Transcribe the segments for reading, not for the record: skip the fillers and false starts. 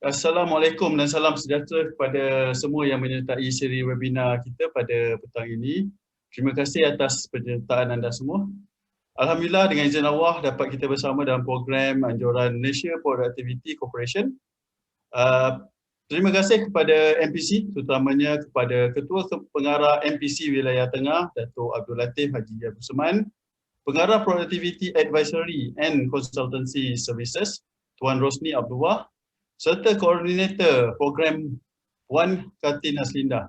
Assalamualaikum dan salam sejahtera kepada semua yang menyertai siri webinar kita pada petang ini. Terima kasih atas penyertaan anda semua. Alhamdulillah dengan izin Allah dapat kita bersama dalam program anjuran Malaysia Productivity Corporation. Terima kasih kepada MPC, terutamanya kepada Ketua Pengarah MPC Wilayah Tengah, Dato' Abdul Latif Haji Abdul Seman, Pengarah Productivity Advisory and Consultancy Services, Tuan Rosni Abdullah, serta Koordinator Program Puan Kartin Aslinda.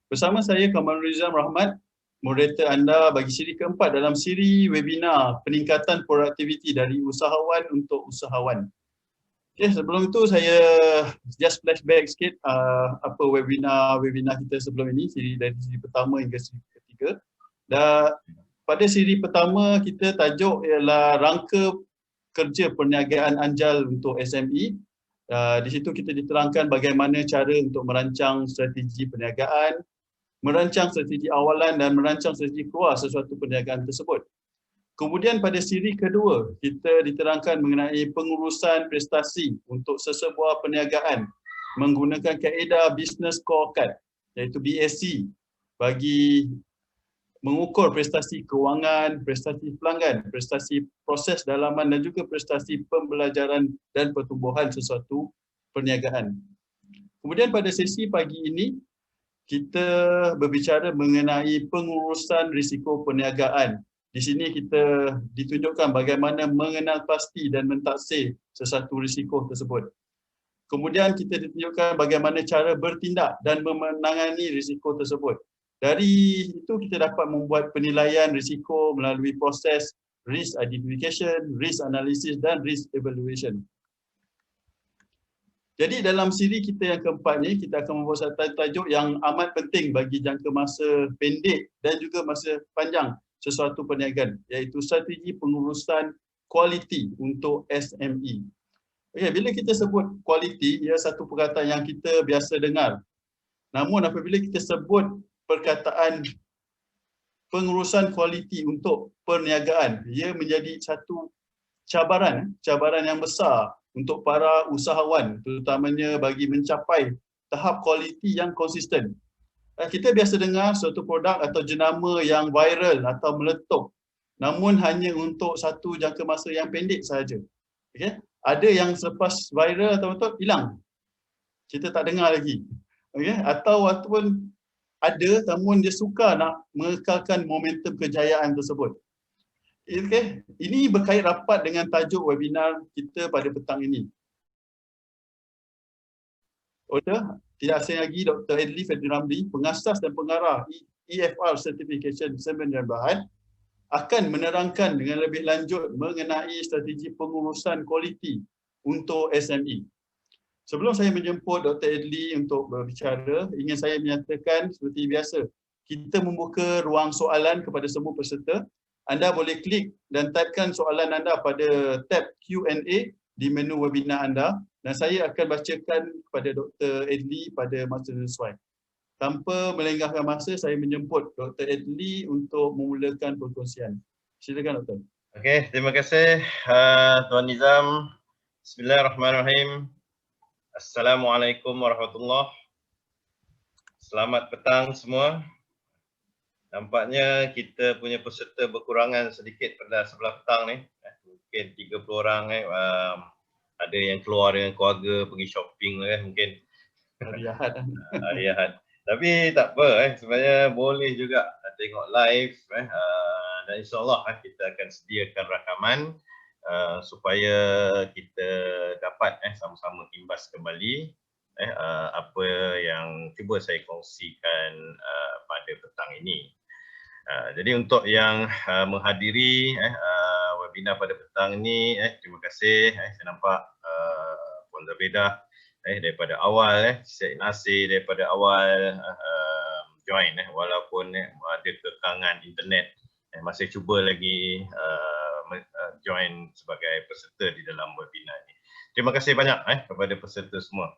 Bersama saya Kamal Rizam Rahmat, moderator anda bagi siri keempat dalam siri webinar peningkatan produktiviti dari usahawan untuk usahawan. Okay, sebelum itu saya just flashback sikit apa webinar kita sebelum ini, dari siri pertama hingga siri ketiga. Dan pada siri pertama kita tajuk ialah rangka kerja perniagaan anjal untuk SME. Di situ kita diterangkan bagaimana cara untuk merancang strategi perniagaan, merancang strategi awalan dan merancang strategi keluar sesuatu perniagaan tersebut. Kemudian pada siri kedua, kita diterangkan mengenai pengurusan prestasi untuk sesebuah perniagaan menggunakan kaedah Business Scorecard iaitu BSC bagi mengukur prestasi kewangan, prestasi pelanggan, prestasi proses dalaman dan juga prestasi pembelajaran dan pertumbuhan sesuatu perniagaan. Kemudian pada sesi pagi ini, kita berbicara mengenai pengurusan risiko perniagaan. Di sini kita ditunjukkan bagaimana mengenal pasti dan mentaksir sesuatu risiko tersebut. Kemudian kita ditunjukkan bagaimana cara bertindak dan menangani risiko tersebut. Dari itu kita dapat membuat penilaian risiko melalui proses risk identification, risk analysis dan risk evaluation. Jadi dalam siri kita yang keempat ni, kita akan membuat satu tajuk yang amat penting bagi jangka masa pendek dan juga masa panjang sesuatu perniagaan, iaitu strategi pengurusan kualiti untuk SME. Okay, bila kita sebut kualiti, ia satu perkataan yang kita biasa dengar. Namun apabila kita sebut perkataan pengurusan kualiti untuk perniagaan, ia menjadi satu cabaran yang besar untuk para usahawan, terutamanya bagi mencapai tahap kualiti yang konsisten. Kita biasa dengar suatu produk atau jenama yang viral atau meletup, namun hanya untuk satu jangka masa yang pendek sahaja. Okay? Ada yang selepas viral atau meletup, hilang. Kita tak dengar lagi. Okay? Ataupun ada, namun dia suka nak mengekalkan momentum kejayaan tersebut. Okay. Ini berkait rapat dengan tajuk webinar kita pada petang ini. Tidak asing lagi Dr. Adli Fadli Ramli, pengasas dan pengarah EFR Certification Semen dan Bahan, akan menerangkan dengan lebih lanjut mengenai strategi pengurusan kualiti untuk SME. Sebelum saya menjemput Dr. Adli untuk berbicara, ingin saya menyatakan seperti biasa, kita membuka ruang soalan kepada semua peserta. Anda boleh klik dan typekan soalan anda pada tab Q&A di menu webinar anda dan saya akan bacakan kepada Dr. Adli pada masa sesuai. Tanpa melengahkan masa, saya menjemput Dr. Adli untuk memulakan perkongsian. Silakan Dr. Okey, terima kasih Tuan Nizam. Bismillahirrahmanirrahim. Assalamualaikum warahmatullahi. Selamat petang semua. Nampaknya kita punya peserta berkurangan sedikit pada sebelah petang ni. Mungkin 30 orang ada yang keluar dengan keluarga pergi shopping mungkin. Hari Ahad. Hari Ahad. Tapi tak apa sebenarnya boleh juga tengok live dan insya-Allah kita akan sediakan rakaman supaya kita dapat sama-sama imbas kembali apa yang cuba saya kongsikan pada petang ini. Jadi untuk yang menghadiri webinar pada petang ini, terima kasih. Saya nampak Puan Zabedah daripada awal, Syed Nasir daripada awal join walaupun ada kekangan internet, masih cuba lagi join sebagai peserta di dalam webinar ini. Terima kasih banyak kepada peserta semua.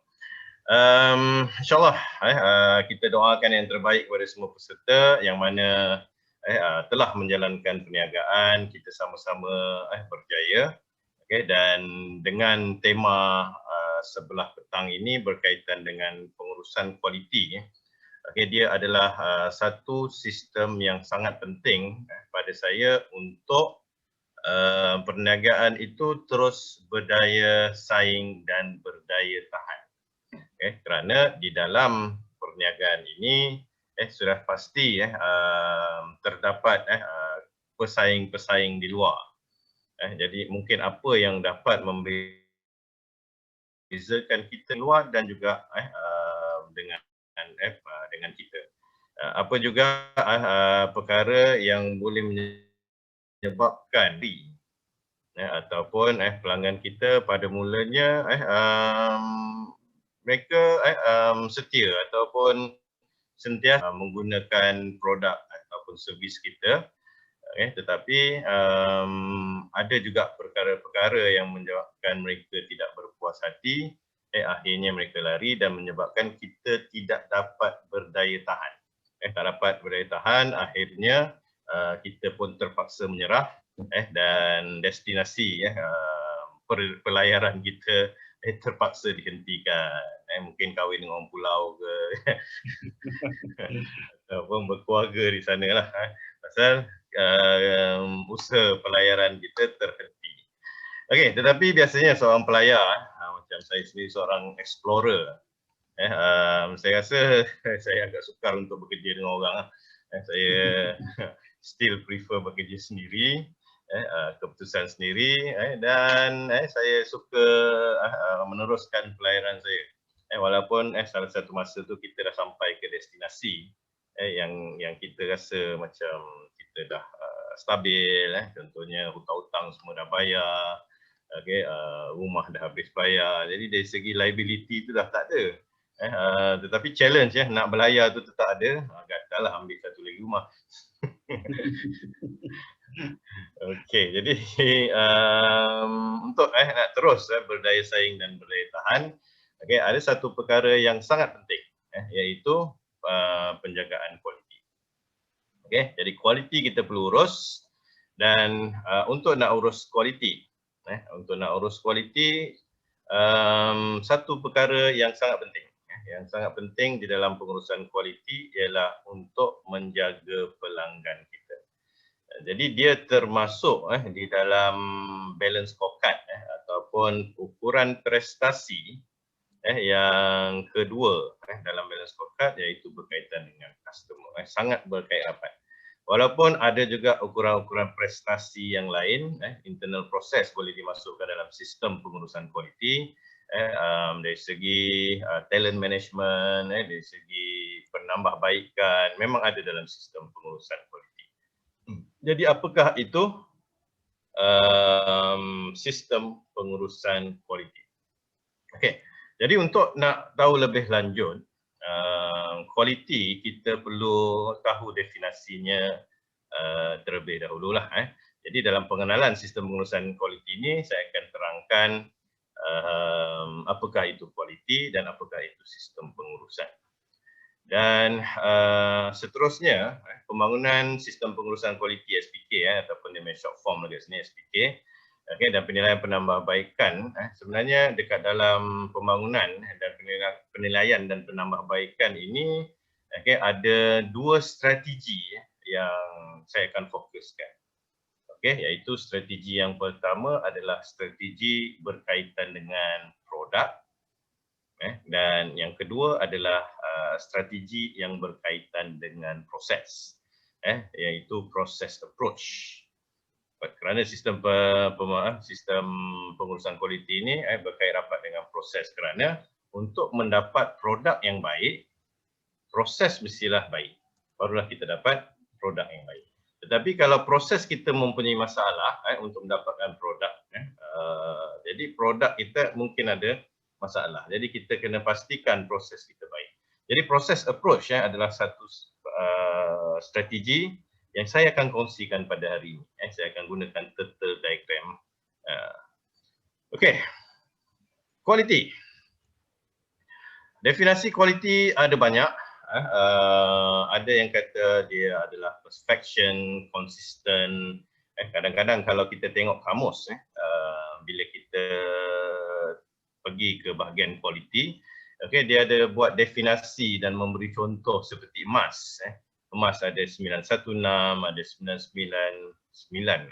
InsyaAllah kita doakan yang terbaik kepada semua peserta yang mana telah menjalankan perniagaan, kita sama-sama berjaya. Okay, dan dengan tema sebelah petang ini berkaitan dengan pengurusan kualiti. Okay, dia adalah satu sistem yang sangat penting pada saya untuk perniagaan itu terus berdaya saing dan berdaya tahan. Kerana di dalam perniagaan ini sudah pasti terdapat pesaing-pesaing di luar. Jadi mungkin apa yang dapat membezakan kita luar dan juga dengan kita. Apa juga perkara yang boleh menyebabkan ataupun pelanggan kita pada mulanya mereka setia ataupun sentiasa menggunakan produk ataupun servis kita. Tetapi ada juga perkara-perkara yang menyebabkan mereka tidak berpuas hati, akhirnya mereka lari dan menyebabkan kita tidak dapat berdaya tahan. Tak dapat berdaya tahan, akhirnya kita pun terpaksa menyerah dan destinasi pelayaran kita terpaksa dihentikan. Mungkin kahwin dengan orang pulau ke ataupun berkeluarga di sana lah. Pasal usaha pelayaran kita terhenti. Okey, tetapi biasanya seorang pelayar, macam saya sendiri seorang explorer, saya rasa saya agak sukar untuk bekerja dengan orang. Saya still prefer bekerja sendiri, keputusan sendiri, dan saya suka meneruskan pelayaran saya. Walaupun salah satu masa tu kita dah sampai ke destinasi yang kita rasa macam kita dah stabil, contohnya hutang-hutang semua dah bayar, rumah dah habis bayar, jadi dari segi liability tu dah tak ada. Tetapi challenge nak berlayar tu tetap ada, gatal lah ambil satu lagi rumah. Okey, jadi untuk nak terus berdaya saing dan berdaya tahan, ada satu perkara yang sangat penting, iaitu penjagaan kualiti. Jadi kualiti kita perlu urus, dan untuk nak urus kualiti, satu perkara yang sangat penting, di dalam pengurusan kualiti ialah untuk menjaga pelanggan kita. Jadi dia termasuk di dalam balance scorecard ataupun ukuran prestasi yang kedua dalam balance scorecard, iaitu berkaitan dengan customer, sangat berkait rapat. Walaupun ada juga ukuran-ukuran prestasi yang lain, internal proses boleh dimasukkan dalam sistem pengurusan kualiti, dari segi talent management, dari segi penambahbaikan, memang ada dalam sistem pengurusan kualiti. Jadi apakah itu sistem pengurusan kualiti? Okey, jadi untuk nak tahu lebih lanjut kualiti, kita perlu tahu definisinya terlebih dahululah. Jadi dalam pengenalan sistem pengurusan kualiti ini, saya akan terangkan apakah itu kualiti dan apakah itu sistem pengurusan. Dan seterusnya, pembangunan sistem pengurusan kualiti SPK ataupun dia short form lagi sini SPK, dan penilaian penambahbaikan, sebenarnya dekat dalam pembangunan dan penilaian dan penambahbaikan ini ada dua strategi yang saya akan fokuskan. Iaitu strategi yang pertama adalah strategi berkaitan dengan produk, dan yang kedua adalah strategi yang berkaitan dengan proses, iaitu proses approach. Kerana sistem pengurusan kualiti ini berkait rapat dengan proses, kerana untuk mendapat produk yang baik, proses mestilah baik, barulah kita dapat produk yang baik. Tetapi kalau proses kita mempunyai masalah untuk mendapatkan produk, jadi produk kita mungkin ada masalah. Jadi kita kena pastikan proses kita baik. Jadi proses approach adalah satu strategi yang saya akan kongsikan pada hari ini. Saya akan gunakan turtle diagram. Okey, kualiti. Definisi kualiti ada banyak. Ada yang kata dia adalah perfection, consistent. Kadang-kadang kalau kita tengok kamus, bila kita pergi ke bahagian quality. Okey, dia ada buat definisi dan memberi contoh seperti emas. Emas ada 916, ada 999. Silap.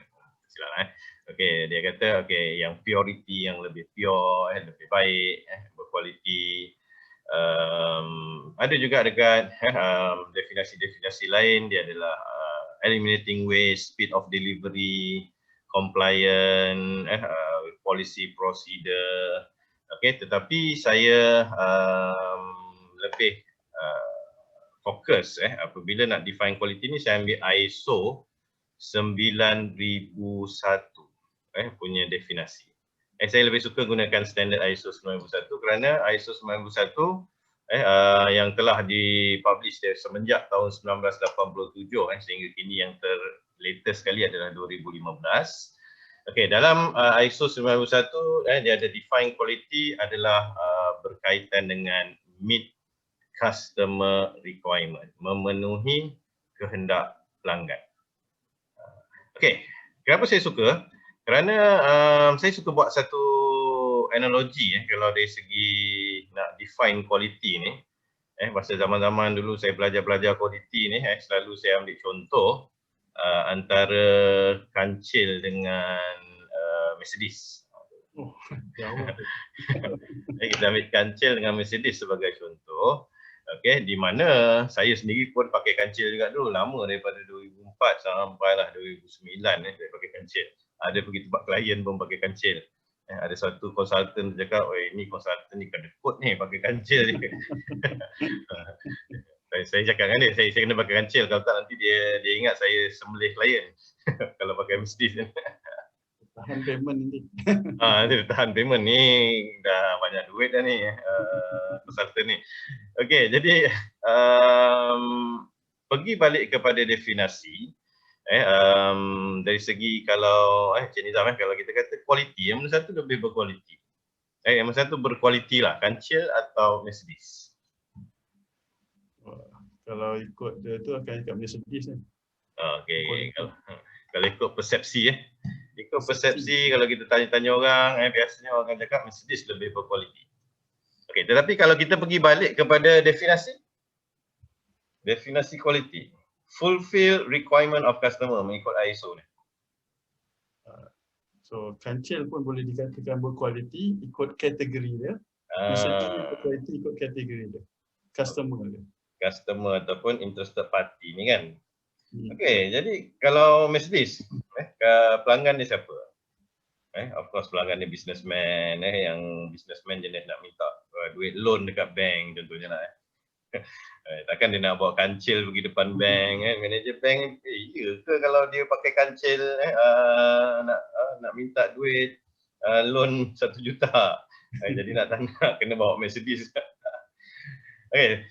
Okey, dia kata okey yang purity yang lebih pure, lebih baik, berkualiti. Ada juga dekat definisi-definisi lain dia adalah eliminating waste, speed of delivery, compliant, policy procedure. Okey, tetapi saya lebih fokus apabila nak define quality ni saya ambil ISO 9001 punya definisi. Saya lebih suka gunakan standard ISO 9001 kerana ISO 9001 yang telah dipublish semenjak tahun 1987 sehingga kini yang latest sekali adalah 2015. Okey, dalam ISO 91 dia ada define quality adalah berkaitan dengan meet customer requirement, memenuhi kehendak pelanggan. Okey, kenapa saya suka? Kerana saya suka buat satu analogi kalau dari segi nak define quality ni. Masa zaman-zaman dulu saya belajar quality ni, selalu saya ambil contoh antara kancil dengan Mercedes. Oh, jauh. Kita ambil kancil dengan Mercedes sebagai contoh. Okey, di mana saya sendiri pun pakai kancil juga dulu, lama daripada 2004 sampailah 2009 saya pakai kancil. Ada pergi tempat klien pun pakai kancil. Ada satu konsultan cakap, "Oi, ni konsultan ni kedekut ni pakai kancil ni." Saya cakap dengan dia, saya kena pakai kancil kalau tak nanti dia ingat saya sembelih klien kalau pakai Mercedes ni. Tahan payment nanti. Dia tahan payment ni, dah banyak duit dah ni konsultan ni. Okey, jadi pergi balik kepada definisi dari segi kalau Cik Nizam kalau kita kata quality, yang mana satu lebih berkualiti? Yang mana satu berkualiti lah, kancil atau Mercedes? Kalau ikut dia tu akan ikut Mercedes ni. Okey, kalau ikut persepsi ikut persepsi kalau kita tanya-tanya orang biasanya orang akan cakap Mercedes lebih berkualiti. Okey, tetapi kalau kita pergi balik kepada definisi quality, fulfill requirement of customer mengikut ISO ni. So kancil pun boleh dikatakan berkualiti ikut kategori dia. Mercedes berkualiti ikut kategori dia. Customer dia. Customer ataupun interested party ni kan. Okey, jadi kalau Mercedes, pelanggan dia siapa? Of course pelanggan dia businessman, yang businessman jenis nak minta duit loan dekat bank contohnya lah. Takkan dia nak bawa kancil pergi depan bank, manager bank, ya ke kalau dia pakai kancil nak minta duit loan 1 juta. Jadi nak kena bawa Mercedes. Okey.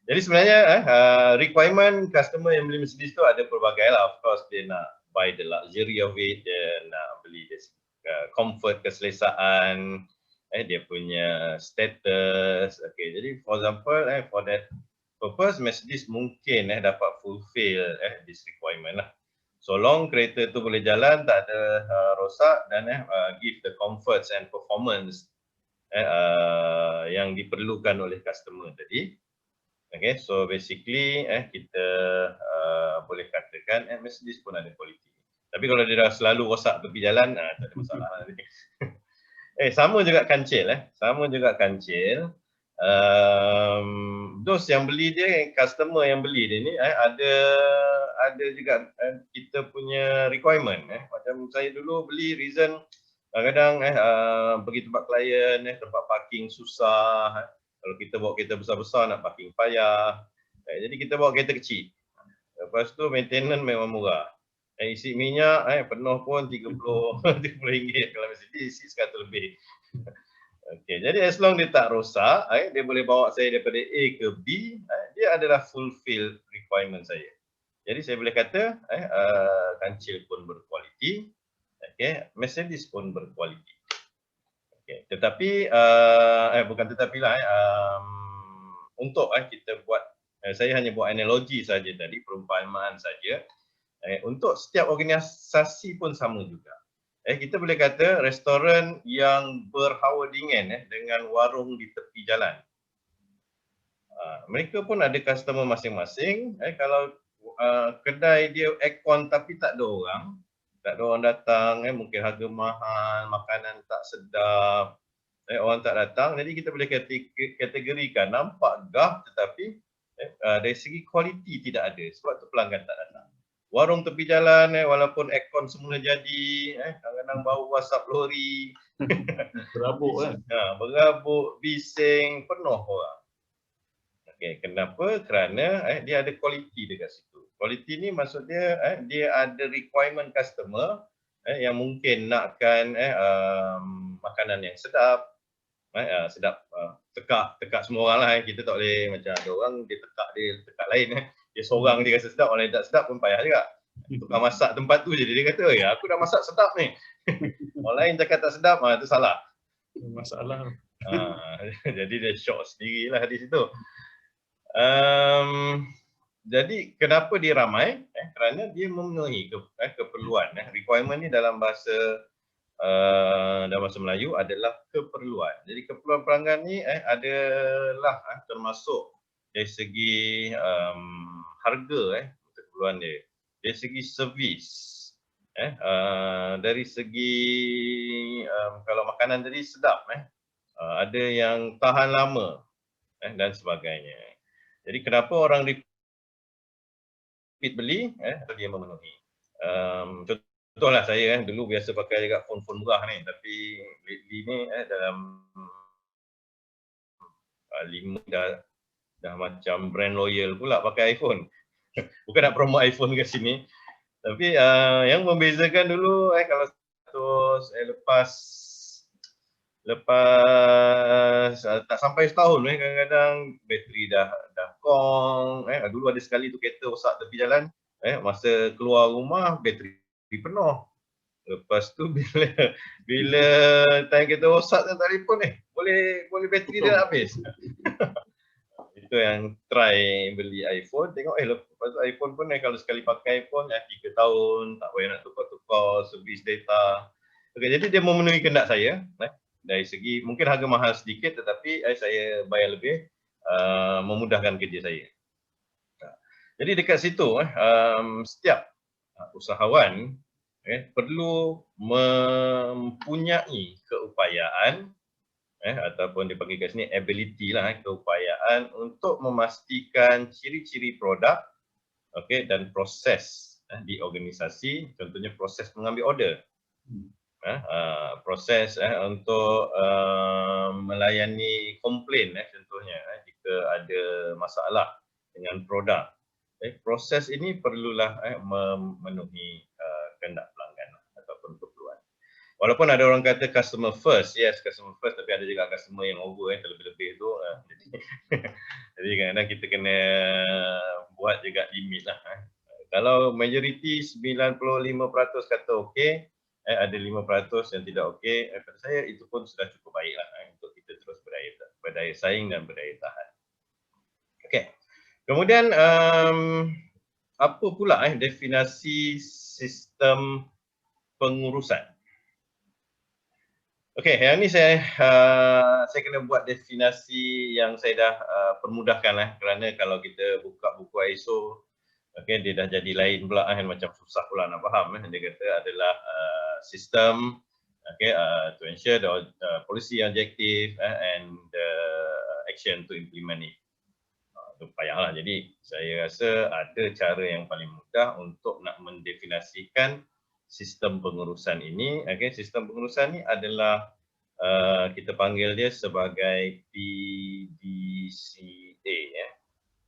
Jadi sebenarnya requirement customer yang beli Mercedes tu ada pelbagai lah. Of course dia nak buy the luxury of it, dia nak beli comfort, keselesaan, dia punya status. Okay, jadi for example for that purpose Mercedes mungkin dapat fulfill this requirement lah. So long kereta tu boleh jalan, tak ada rosak dan give the comforts and performance yang diperlukan oleh customer tadi. Okay, so basically kita boleh katakan Mercedes pun ada quality. Tapi kalau dia dah selalu rosak tepi jalan, tak ada masalah nanti. Sama juga kancil sama juga kancil. Those yang beli dia, customer yang beli dia ni ada juga kita punya requirement macam saya dulu beli reason kadang-kadang pergi tempat klien tempat parking susah. Kalau kita bawa kereta besar-besar nak parking payah. Jadi kita bawa kereta kecil. Lepas tu maintenance memang murah. Isi minyak penuh pun 30 ringgit, kalau Mercedes isi 100 lebih. Okey, jadi as long dia tak rosak, dia boleh bawa saya daripada A ke B, dia adalah fulfill requirement saya. Jadi saya boleh kata kancil pun berkualiti, Mercedes pun berkualiti. Okay. Tetapi bukan tetapilah untuk kita buat saya hanya buat analogi saja tadi, perumpamaan saja. Untuk setiap organisasi pun sama juga. kita boleh kata restoran yang berhawa dingin dengan warung di tepi jalan. Mereka pun ada customer masing-masing. Kalau kedai dia aircon tapi tak ada orang datang, mungkin harga mahal, makanan tak sedap, orang tak datang, jadi kita boleh kategorikan nampak gah tetapi dari segi kualiti tidak ada sebab tu pelanggan tak datang. Warung tepi jalan walaupun aircon semula jadi, kadang-kadang bau asap lori, Berabuk kan. berabuk, bising, penuh orang. Okey, kenapa? Kerana dia ada kualiti dekat situ. Kualiti ni maksud dia dia ada requirement customer yang mungkin nakkan makanan yang sedap, sedap, tekak semua orang lah. Kita tak boleh macam ada orang dia tekak lain dia seorang dia rasa sedap, orang lain tak sedap pun payah juga. Tukang masak tempat tu je dia kata, ya aku dah masak sedap ni. Orang lain cakap tak sedap, tu salah. Masalah. Jadi dia shock sendirilah di situ. Jadi kenapa dia ramai? Kerana dia memenuhi keperluan. Requirement ni dalam bahasa Melayu adalah keperluan. Jadi keperluan pelanggan ni adalah termasuk dari segi harga keperluan dia. Dari segi servis, dari segi kalau makanan tadi sedap, ada yang tahan lama dan sebagainya. Jadi kenapa orang repeat beli? Dia memenuhi. Contohlah saya dulu biasa pakai juga phone murah ni, tapi lately ni dalam 5 dah macam brand loyal pula pakai iPhone. Bukan nak promote iPhone kat sini. Tapi yang membezakan dulu kalau terus lepas tak sampai setahun kadang-kadang bateri dah kong. Dulu ada sekali tu kereta rosak tepi jalan, masa keluar rumah bateri penuh. Lepas tu bila time kereta rosak tu telefon boleh bateri dia habis. Itu yang try beli iPhone, tengok lepas tu iPhone pun kalau sekali pakai iPhone 3 tahun tak payah nak tukar-tukar servis data. Okay, jadi dia memenuhi kehendak saya. Dari segi mungkin harga mahal sedikit tetapi saya bayar lebih, memudahkan kerja saya. Jadi dekat situ setiap usahawan perlu mempunyai keupayaan ataupun dipanggil kat sini ability lah, keupayaan untuk memastikan ciri-ciri produk dan proses di organisasi, contohnya proses mengambil order. Proses untuk melayani komplain contohnya jika ada masalah dengan produk. Proses ini perlulah memenuhi kehendak pelanggan ataupun keperluan. Walaupun ada orang kata customer first, yes customer first, tapi ada juga customer yang over terlebih-lebih tu. Jadi kadang-kadang kita kena buat juga limit lah. Kalau majoriti 95% kata okey, ada 5% yang tidak okey, pada saya itu pun sudah cukup baiklah untuk kita terus berdaya saing dan berdaya tahan. Okey. Kemudian apa pula definisi sistem pengurusan? Okey, yang ni saya kena buat definisi yang saya dah permudahkan kerana kalau kita buka buku ISO, dia dah jadi lain pula macam susah pula nak faham. Dia kata adalah sistem to ensure the policy objective and the action to implement it. Itu payahlah. Jadi saya rasa ada cara yang paling mudah untuk nak mendefinisikan sistem pengurusan ini. Sistem pengurusan ini adalah kita panggil dia sebagai PDCA.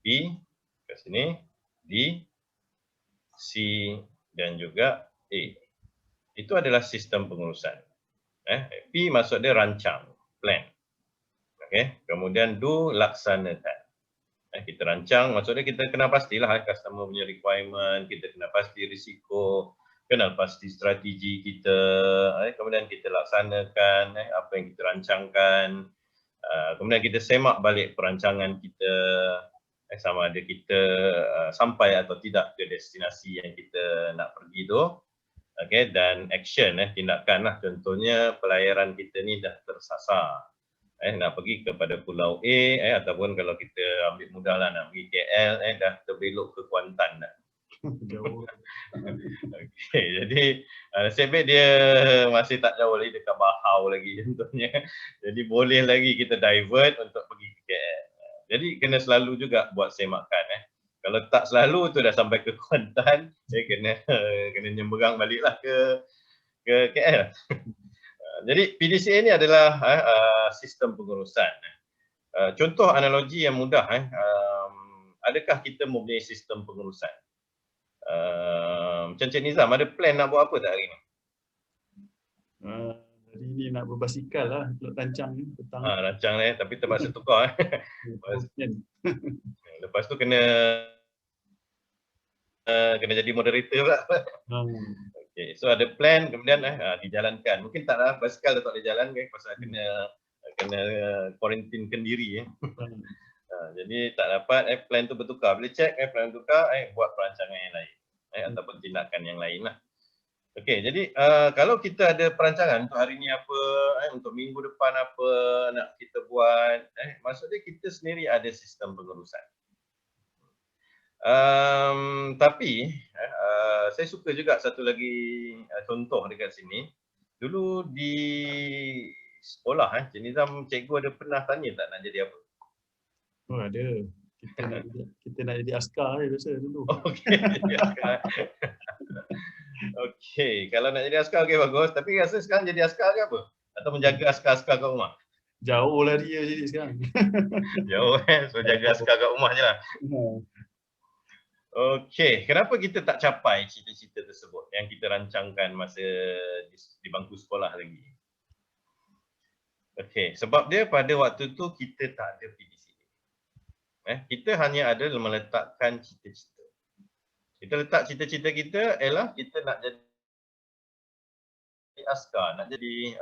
P kat sini, D, C dan juga A. Itu adalah sistem pengurusan. P maksud dia rancang, plan. Kemudian do, laksanakan. Kita rancang, maksudnya kita kena pastilah customer punya requirement, kita kena pasti risiko, kenal pasti strategi kita, kemudian kita laksanakan apa yang kita rancangkan, kemudian kita semak balik perancangan kita, sama ada kita sampai atau tidak ke destinasi yang kita nak pergi tu. okey, dan action tindakan lah, contohnya pelayaran kita ni dah tersasar, nak pergi kepada Pulau A ataupun kalau kita ambil mudah lah nak pergi KL dah terbelok ke Kuantan dah. Jauh. Okey, jadi nasib baik dia masih tak jauh lagi, dekat Bahau lagi contohnya. Jadi boleh lagi kita divert untuk pergi ke KL. Jadi kena selalu juga buat semakan Kalau tak selalu tu dah sampai ke Kuantan, kena nyemberang baliklah ke KL. Jadi PDCA ni adalah sistem pengurusan. Contoh analogi yang mudah adakah kita mempunyai sistem pengurusan? Macam Cik Nizam, ada plan nak buat apa tak hari ni? Hari ni nak berbasikal lah, nak rancang ni petang. Rancang tapi terpaksa tukar Lepas tu kena jadi moderator pula. Okay, so ada plan, kemudian dijalankan. Mungkin tak lah, basikal dah tak boleh jalan pasal kena quarantine diri jadi tak dapat plan tu bertukar. Boleh check plan bertukar, buat perancangan yang lain ataupun tindakan yang lain lah. Okey, jadi kalau kita ada perancangan untuk hari ni apa, untuk minggu depan apa nak kita buat, maksudnya kita sendiri ada sistem pengurusan. Tapi saya suka juga satu lagi contoh dekat sini. Dulu di sekolah Cik Nizam, cikgu ada pernah tanya tak nak jadi apa? Oh ada. Kita nak jadi askar biasa dulu. Okey, jadi askar. Okey, kalau nak jadi askar okey bagus, tapi rasa sekarang jadi askar ke apa? Atau menjaga askar-askar kat rumah? Jauh lah dia jadi sekarang. Jauh so jaga askar kat rumah je lah. Okey, kenapa kita tak capai cita-cita tersebut yang kita rancangkan masa di bangku sekolah lagi? Okey, sebab dia pada waktu tu kita tak ada PDCA. Kita hanya ada meletakkan cita-cita. Kita letak cita-cita kita ialah kita nak jadi askar, nak jadi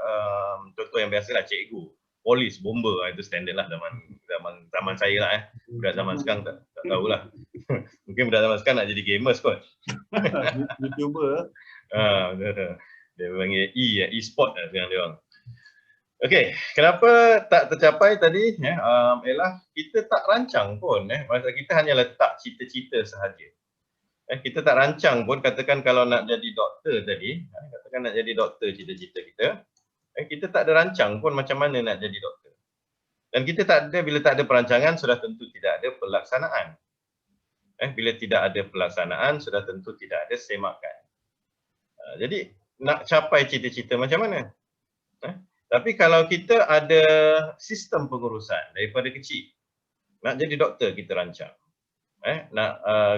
contoh yang biasalah cikgu, polis, bomber, itu standard lah zaman saya lah Budak zaman sekarang tak tahulah. Mungkin budak zaman sekarang nak jadi gamers kot. YouTuber. Dia panggil e-sport lah sekarang dia orang. Okey, kenapa tak tercapai tadi? Ialah kita tak rancang pun. Maksud kita hanya letak cita-cita sahaja. Kita tak rancang pun, katakan kalau nak jadi doktor tadi, katakan nak jadi doktor cita-cita kita, kita tak ada rancang pun macam mana nak jadi doktor. Dan kita tak ada, bila tak ada perancangan, sudah tentu tidak ada pelaksanaan. Bila tidak ada pelaksanaan, sudah tentu tidak ada semakan. Jadi, nak capai cita-cita macam mana? Tapi kalau kita ada sistem pengurusan daripada kecil, nak jadi doktor kita rancang.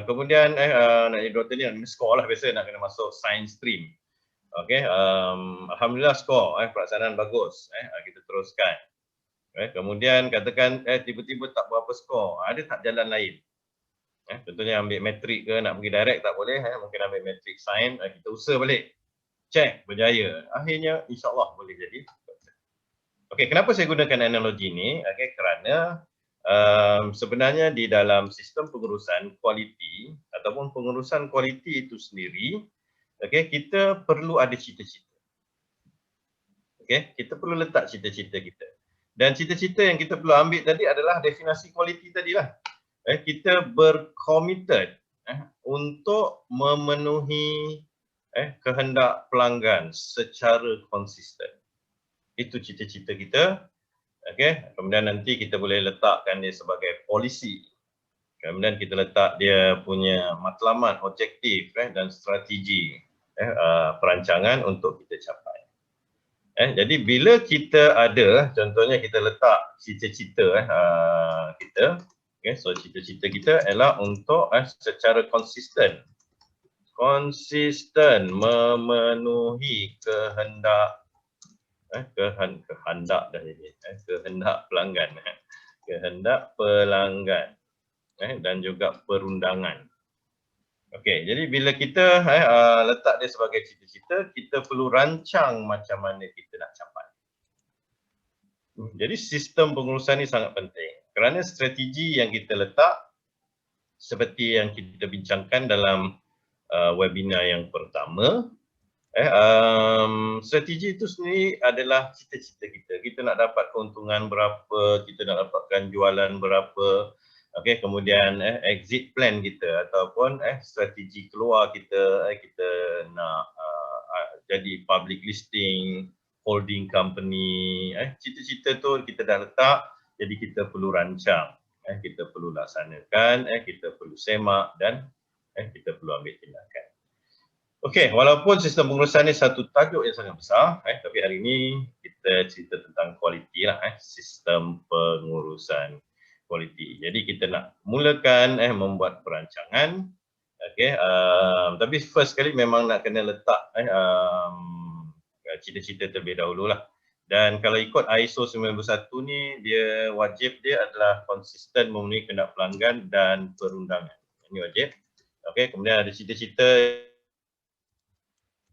Kemudian nak jadi doktor ni nak skor lah, biasa nak kena masuk science stream. Okey, alhamdulillah skor, pelaksanaan bagus, kita teruskan. Kemudian katakan tiba-tiba tak berapa skor, ada tak jalan lain? Contohnya ambil matrik ke, nak pergi direct tak boleh, mungkin ambil matrik science, kita usaha balik. Check, berjaya. Akhirnya insyaAllah boleh jadi doktor. Okey, kenapa saya gunakan analogi ni? Kerana sebenarnya di dalam sistem pengurusan kualiti ataupun pengurusan kualiti itu sendiri, kita perlu ada cita-cita. Kita perlu letak cita-cita kita. Dan cita-cita yang kita perlu ambil tadi adalah definisi kualiti tadilah. Kita berkomited untuk memenuhi kehendak pelanggan secara konsisten. Itu cita-cita kita. Kemudian nanti kita boleh letakkan dia sebagai polisi. Kemudian kita letak dia punya matlamat, objektif dan strategi perancangan untuk kita capai. Jadi bila kita ada, contohnya kita letak cita-cita kita, so cita-cita kita ialah untuk secara konsisten memenuhi kehendak pelanggan, kehendak pelanggan dan juga perundangan. Okey, jadi bila kita letak dia sebagai cita-cita, kita perlu rancang macam mana kita nak capai. Jadi sistem pengurusan ni sangat penting kerana strategi yang kita letak seperti yang kita bincangkan dalam webinar yang pertama, Strategi itu sendiri adalah cita-cita kita. Kita nak dapat keuntungan berapa, kita nak dapatkan jualan berapa, okey, kemudian exit plan kita ataupun strategi keluar kita, kita nak jadi public listing, holding company, cita-cita tu kita dah letak, jadi kita perlu rancang, kita perlu laksanakan, kita perlu semak dan kita perlu ambil tindakan. Okey, walaupun sistem pengurusan ni satu tajuk yang sangat besar, tapi hari ini kita cerita tentang kualiti lah, sistem pengurusan kualiti. Jadi kita nak mulakan membuat perancangan, okey, tapi first sekali memang nak kena letak cita-cita terlebih dahulu lah. Dan kalau ikut ISO 91 ni, dia wajib dia adalah konsisten memenuhi kehendak pelanggan dan perundangan. Ini wajib. Okey, kemudian ada cita-cita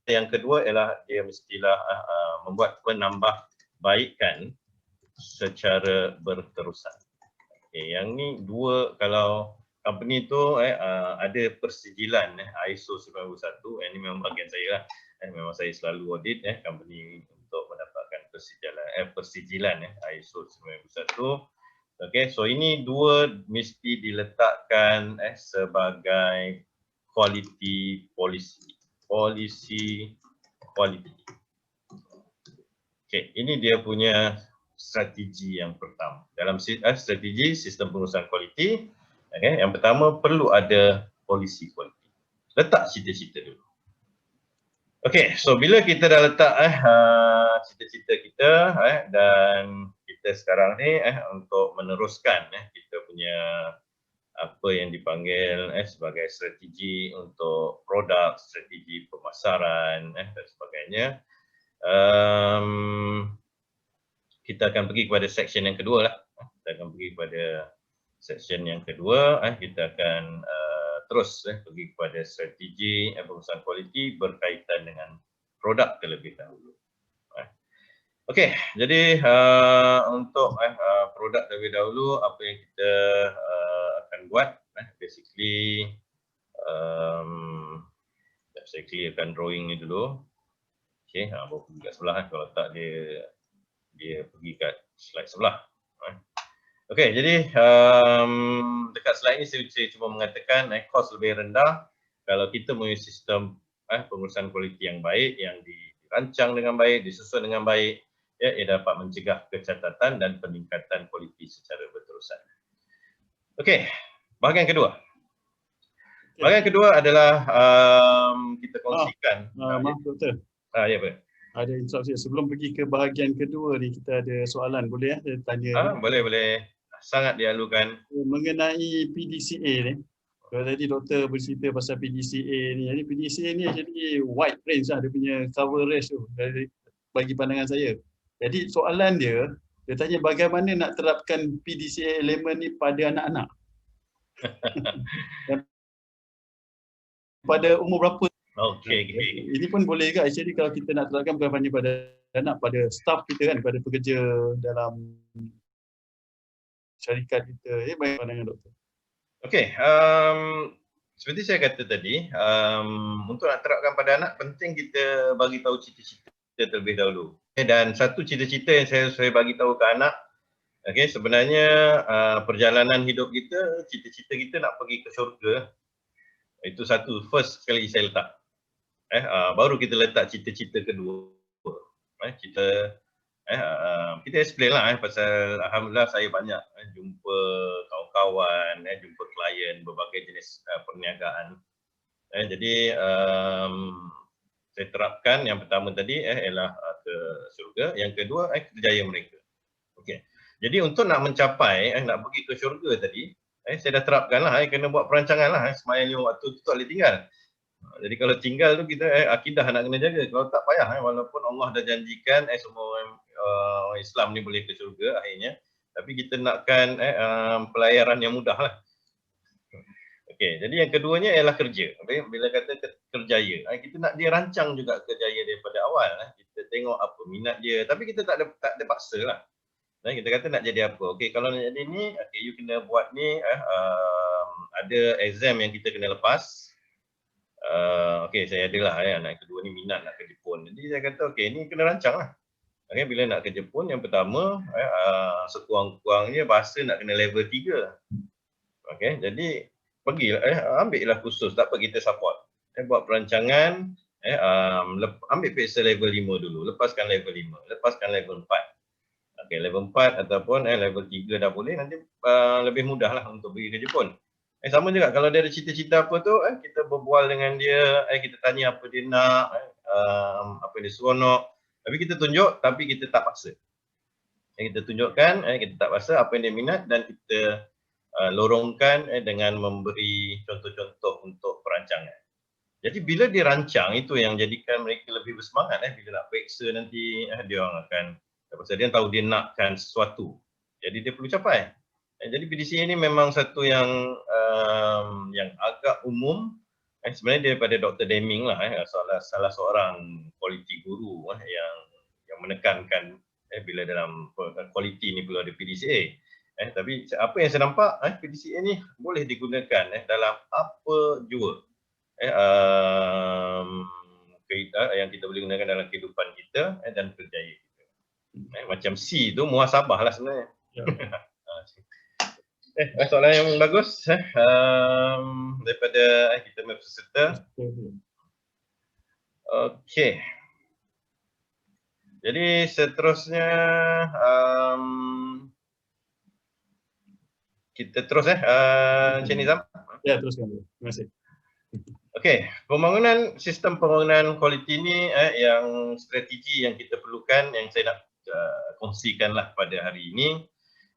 yang kedua ialah dia mestilah membuat penambahbaikan secara berterusan. Okay, yang ni dua, kalau company tu ada persijilan ISO 91, ini memang bahagian saya lah. Memang saya selalu audit company untuk mendapatkan persijilan ISO 91. Okay, so ini dua mesti diletakkan sebagai quality policy. Polisi quality. Okay, ini dia punya strategi yang pertama. Dalam strategi sistem pengurusan kualiti, okay, yang pertama perlu ada polisi kualiti. Letak cita-cita dulu. Okay, so bila kita dah letak cita-cita kita dan kita sekarang ni untuk meneruskan kita punya apa yang dipanggil sebagai strategi untuk produk, strategi pemasaran dan sebagainya. Kita akan pergi kepada section yang kedua lah. Kita akan pergi kepada section yang kedua. Kita akan terus pergi kepada strategi pengurusan kualiti berkaitan dengan produk terlebih dahulu. Okey, jadi untuk produk terlebih dahulu, apa yang kita akan buat, basically saya clearkan drawing ni dulu. Okey, baru pergi kat sebelah kalau tak dia pergi kat slide sebelah. Okey, jadi dekat slide ni saya cuma mengatakan kos lebih rendah kalau kita mempunyai sistem pengurusan kualiti yang baik, yang dirancang dengan baik, disusun dengan baik, ia dapat mencegah kecacatan dan peningkatan kualiti secara berterusan. Okey, bahagian kedua. Bahagian kedua adalah kita kongsikan. Maaf doktor. Ya, Pak. Ada instruksi. Sebelum pergi ke bahagian kedua ni, kita ada soalan, boleh tanya? Boleh. Sangat dialukan. Mengenai PDCA ni, kalau tadi doktor bercerita pasal PDCA ni, jadi PDCA ni jadi wide range lah, dia punya coverage tu bagi pandangan saya. Jadi soalan dia tanya bagaimana nak terapkan PDCA elemen ni pada anak-anak. Pada umur berapa? Okey. Ini pun boleh ke actually kalau kita nak terapkan bukan hanya pada anak, pada staff kita kan, pada pekerja dalam syarikat kita. Bagaimana pandangan doktor? Okey, seperti saya kata tadi, untuk nak terapkan pada anak, penting kita bagi tahu cita-cita terlebih dahulu. Dan satu cita-cita yang saya bagi tahu ke anak, okey, sebenarnya perjalanan hidup kita, cita-cita kita nak pergi ke syurga. Itu satu, first sekali saya letak. Baru kita letak cita-cita kedua. Kita explain lah pasal alhamdulillah saya banyak jumpa kawan-kawan, jumpa klien berbagai jenis perniagaan. Jadi saya terapkan yang pertama tadi ialah ke syurga, yang kedua kerjaya mereka. Okey. Jadi untuk nak mencapai nak pergi ke syurga tadi, saya dah terapkan lah, kena buat perancangan lah, sembahyang 5 waktu tu tak boleh tinggal. Jadi kalau tinggal tu kita akidah nak kena jaga, kalau tak payah walaupun Allah dah janjikan semua orang Islam ni boleh ke syurga akhirnya, tapi kita nakkan pelayaran yang mudah lah. Okey, jadi yang keduanya ialah kerja. Bila kata kerjaya, kita nak dia rancang juga kerjaya daripada awal. Kita tengok apa minat dia, tapi kita tak ada paksa lah. Kita kata nak jadi apa. Okey, kalau nak jadi ni, you kena buat ni, ada exam yang kita kena lepas. Okey, saya adalah anak kedua ni minat nak ke Jepun. Jadi saya kata okey ni kena rancang lah. Okey, bila nak ke Jepun yang pertama sekurang-kurangnya bahasa nak kena level 3. Okey, jadi pergilah ambillah kursus, tak apa kita support. Buat perancangan ambil periksa level 5 dulu, lepaskan level 5, lepaskan level 4. Okey, level 4 ataupun level 3 dah boleh, nanti lebih mudahlah untuk pergi ke Jepun. Sama juga kalau dia ada cita-cita apa tu, kita berbual dengan dia, kita tanya apa dia nak, apa yang dia seronok. Tapi kita tunjuk, tapi kita tak paksa. Kita tunjukkan, kita tak paksa apa yang dia minat dan kita lorongkan dengan memberi contoh-contoh untuk perancangan. Jadi bila dia rancang, itu yang jadikan mereka lebih bersemangat bila nak periksa nanti dia orang akan, pasal dia tahu dia nakkan sesuatu. Jadi dia perlu capai. Jadi PDCA ni memang satu yang agak umum sebenarnya daripada Dr. Deming lah salah seorang quality guru yang menekankan bila dalam quality ni perlu ada PDCA. Tapi apa yang saya nampak PDCA ni boleh digunakan dalam apa jua yang kita boleh gunakan dalam kehidupan kita dan kerjaya kita. Macam C tu muhasabah lah sebenarnya. Soalan yang bagus daripada kita punya peserta. Okey. Jadi seterusnya kita terus Encik Nizam. Ya, teruskan. Terima kasih. Okey, sistem pembangunan kualiti ni yang strategi yang kita perlukan yang saya nak kongsikanlah pada hari ini.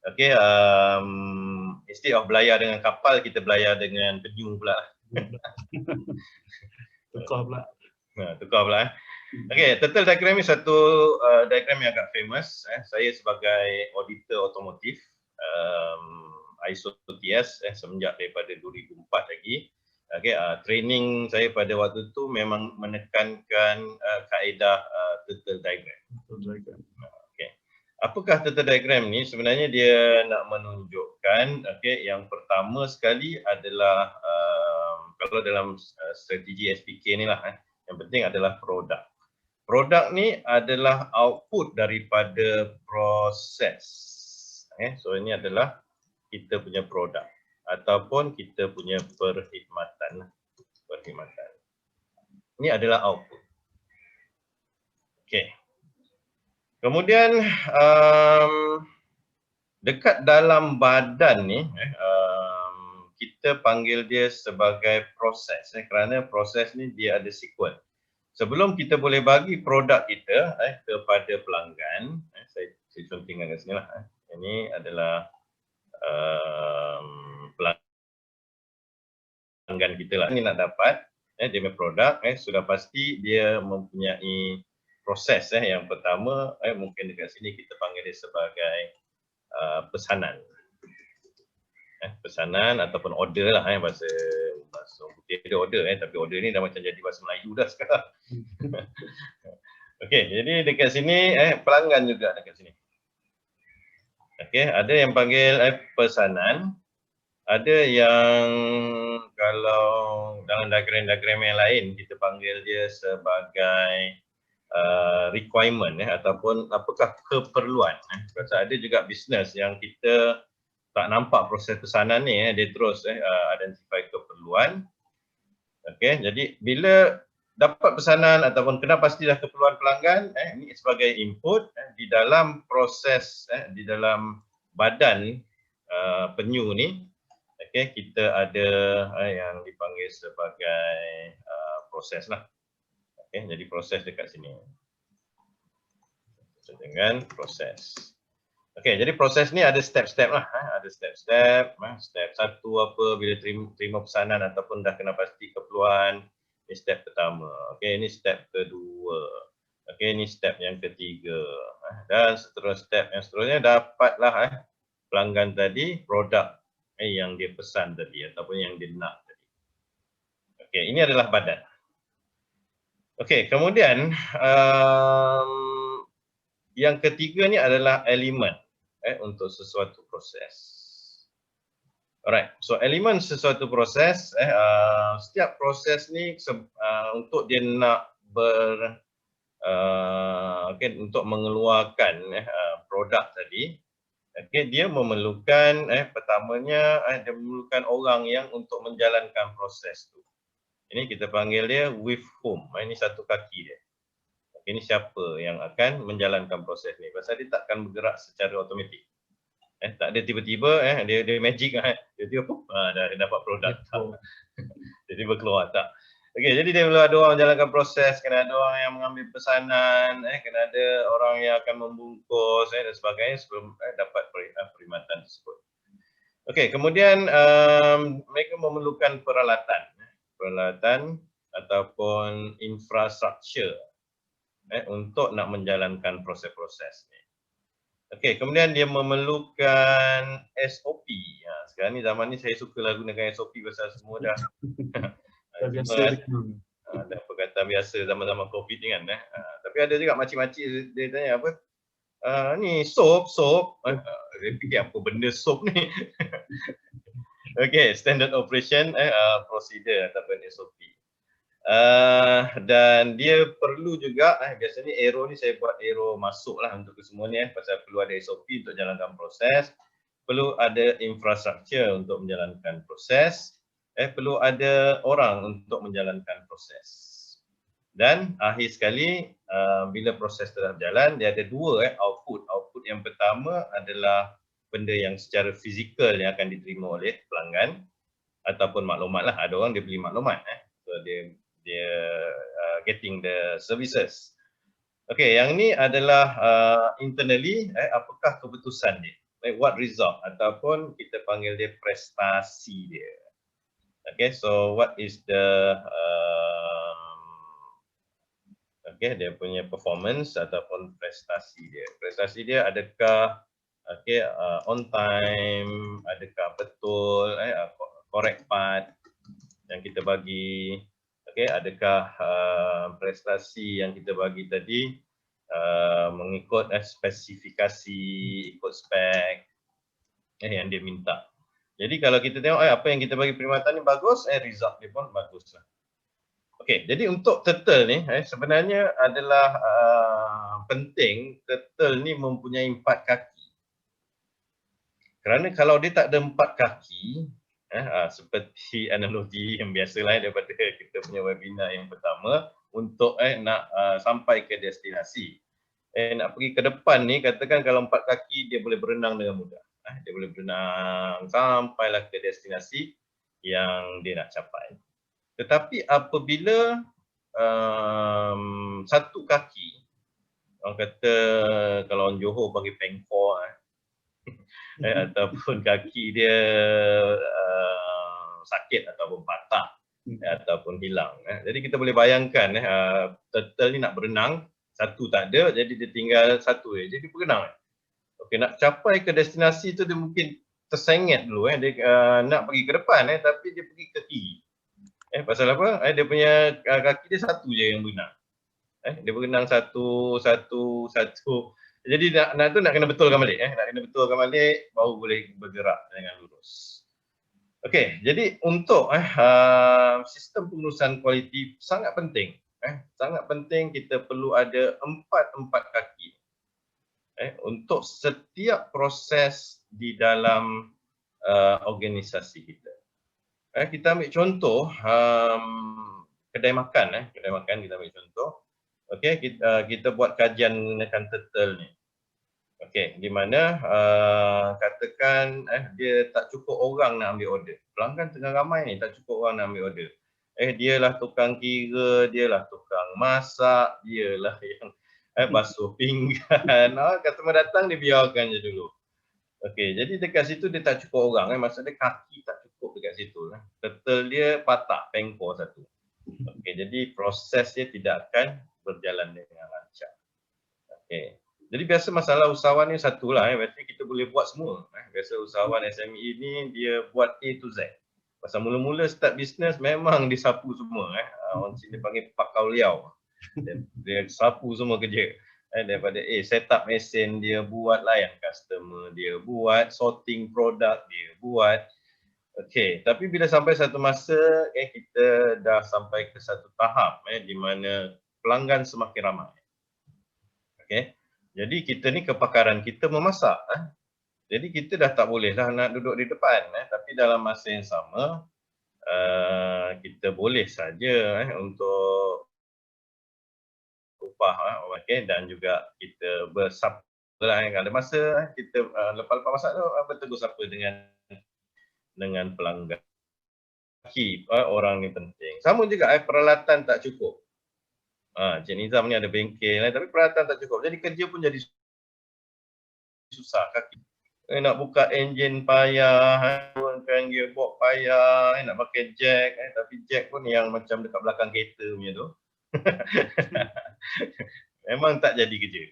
Okey, instead of belayar dengan kapal, kita belayar dengan penyu pula. Tukar pula. Tukar pula. Okey, turtle diagram ni satu diagram yang agak famous. Saya sebagai auditor otomotif ISO TS semenjak daripada 2004 lagi. Okey, training saya pada waktu tu memang menekankan kaedah turtle diagram. Apakah turtle diagram ni? Sebenarnya dia nak menunjukkan, yang pertama sekali adalah kalau dalam strategi SPK ni lah, yang penting adalah produk. Produk ni adalah output daripada proses. So ini adalah kita punya produk ataupun kita punya perkhidmatan. Ini adalah output. Okey. Kemudian dekat dalam badan ni kita panggil dia sebagai proses kerana proses ni dia ada sequence. Sebelum kita boleh bagi produk kita kepada pelanggan, saya contohkan kat sini lah. Ini adalah pelanggan kita lah. Ini nak dapat dia punya produk, sudah pasti dia mempunyai proses. Yang pertama mungkin dekat sini kita panggil dia sebagai pesanan. Pesanan ataupun order lah bahasa putih ada order tapi order ni dah macam jadi bahasa Melayu dah sekarang. Okey, jadi dekat sini pelanggan juga dekat sini. Okey, ada yang panggil pesanan, ada yang kalau dalam diagram yang lain kita panggil dia sebagai requirement ataupun apakah keperluan. Sebab ada juga bisnes yang kita tak nampak proses pesanan ni, dia terus identify keperluan. Okey, jadi bila dapat pesanan ataupun kena pastilah keperluan pelanggan, ini sebagai input di dalam proses di dalam badan penyu ni. Okey, kita ada yang dipanggil sebagai proses lah. Okey, jadi proses dekat sini. Dengan proses. Okey, jadi proses ni ada step-step lah. Ada step-step. Step satu apa, bila terima pesanan ataupun dah kena pasti keperluan. Ini step pertama. Okey, ini step kedua. Okey, ini step yang ketiga. Dan step yang seterusnya dapatlah pelanggan tadi produk yang dia pesan tadi ataupun yang dia nak tadi. Okey, ini adalah badan. Okey, kemudian yang ketiga ni adalah elemen untuk sesuatu proses. Alright, so elemen sesuatu proses, setiap proses ni untuk dia nak untuk mengeluarkan produk tadi, dia memerlukan pertamanya dia memerlukan orang yang untuk menjalankan proses tu. Ini kita panggil dia with whom. Ini satu kaki dia. Ini siapa yang akan menjalankan proses ni? Pasal dia takkan bergerak secara automatik. Tak ada tiba-tiba dia magic dia dah dapat produk. Jadi berkeluar tak. Okey, jadi dia perlu ada orang menjalankan proses, kena ada orang yang mengambil pesanan, kena ada orang yang akan membungkus dan sebagainya sebelum dapat perkhidmatan tersebut. Okey, kemudian mereka memerlukan peralatan ataupun infrastruktur untuk nak menjalankan proses-proses ni. Okey, kemudian dia memerlukan SOP. Sekarang ni zaman ni saya sukalah gunakan SOP pasal semua dah biasa. Dah perkataan biasa zaman-zaman COVID ni kan. Tapi ada juga makcik-makcik dia tanya apa? Ni soap. Dia fikir apa benda soap ni? Okey, standard operation procedure ataupun SOP. Dan dia perlu juga biasanya arrow ni saya buat arrow masuk lah untuk semua ni pasal perlu ada SOP untuk jalankan proses, perlu ada infrastruktur untuk menjalankan proses, perlu ada orang untuk menjalankan proses. Dan akhir sekali bila proses telah berjalan dia ada dua output. Output yang pertama adalah benda yang secara fizikal yang akan diterima oleh pelanggan ataupun maklumat lah. Ada orang dia beli maklumat so dia getting the services. Okey, yang ni adalah internally apakah keputusan dia? What result ataupun kita panggil dia prestasi dia. Okay, so what is the dia punya performance ataupun prestasi dia. Prestasi dia adakah on time, adakah betul, correct part yang kita bagi. Adakah prestasi yang kita bagi tadi mengikut spesifikasi, ikut spek yang dia minta. Jadi kalau kita tengok apa yang kita bagi perkhidmatan ni bagus, result dia pun bagus lah. Okey, jadi untuk turtle ni sebenarnya adalah penting turtle ni mempunyai 4 kaki. Kerana kalau dia tak ada 4 kaki, seperti analogi yang biasalah daripada kita punya webinar yang pertama untuk nak sampai ke destinasi. Nak pergi ke depan ni, katakan kalau 4 kaki dia boleh berenang dengan mudah. Dia boleh berenang sampailah ke destinasi yang dia nak capai. Tetapi apabila satu kaki, orang kata kalau orang Johor panggil pengkor ataupun kaki dia sakit ataupun patah ataupun hilang. Jadi kita boleh bayangkan turtle ni nak berenang, satu tak ada, jadi dia tinggal satu jadi berenang. Okey, nak capai ke destinasi tu dia mungkin tersengit dulu dia nak pergi ke depan tapi dia pergi ke kiri. Pasal apa? Dia punya kaki dia satu je yang berenang. Dia berenang satu. Jadi nak kena betulkan balik. Nak kena betulkan balik baru boleh bergerak dengan lurus. Okey, jadi untuk sistem pengurusan kualiti sangat penting. Sangat penting kita perlu ada empat kaki. Untuk setiap proses di dalam organisasi kita. Kita ambil contoh kedai makan kita ambil contoh. Okey, kita buat kajian menggunakan turtle ni. Okey, di mana katakan dia tak cukup orang nak ambil order. Pelanggan tengah ramai ni, tak cukup orang nak ambil order. Dialah tukang kira, dialah tukang masak, dialah yang basuh pinggan. Customer datang dia biarkan je dulu. Okey, jadi dekat situ dia tak cukup orang maksudnya kaki tak cukup dekat situ Turtle dia patah, pengkor satu. Okey, jadi proses dia tidak akan berjalan dengan lancar. Okey. Jadi biasa masalah usahawan ni satulah biasanya kita boleh buat semua. Biasa usahawan SME ni dia buat A to Z. Pasal mula-mula start bisnes memang disapu semua orang sini panggil pakau liau. Dia sapu semua kerja. Daripada set up mesin dia buat, layan customer dia buat, sorting produk dia buat. Okey, tapi bila sampai satu masa kita dah sampai ke satu tahap di mana pelanggan semakin ramai. Okey. Jadi kita ni kepakaran kita memasak. Jadi kita dah tak bolehlah nak duduk di depan tapi dalam masa yang sama kita boleh saja untuk upah okey, dan juga kita bersapa lah ada masa kita lepas-lepas masak tu bertegur sapa dengan pelanggan. Orang ni penting. Sama juga peralatan tak cukup. Cik Nizam ni ada bengkel tapi peralatan tak cukup. Jadi kerja pun jadi susah. Kaki nak buka enjin payah, turunkan gearbox payah, nak pakai jack tapi jack pun yang macam dekat belakang kereta punya tu. Memang tak jadi kerja.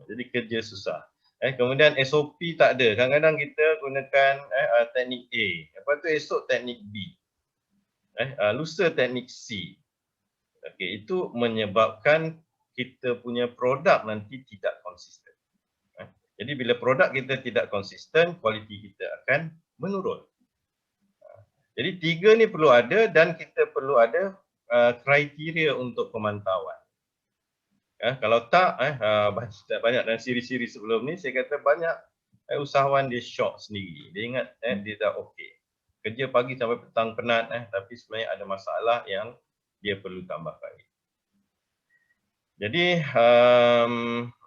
Jadi kerja susah. Kemudian SOP tak ada. Kadang-kadang kita gunakan teknik A. Lepas tu esok teknik B. Lusa teknik C. Okey, itu menyebabkan kita punya produk nanti tidak konsisten. Jadi bila produk kita tidak konsisten, kualiti kita akan menurun. Jadi 3 ni perlu ada dan kita perlu ada kriteria untuk pemantauan. Kalau tak, banyak dalam siri-siri sebelum ni, saya kata banyak usahawan dia shock sendiri. Dia ingat dia dah okey. Kerja pagi sampai petang penat, tapi sebenarnya ada masalah yang dia perlu tambah lagi. Jadi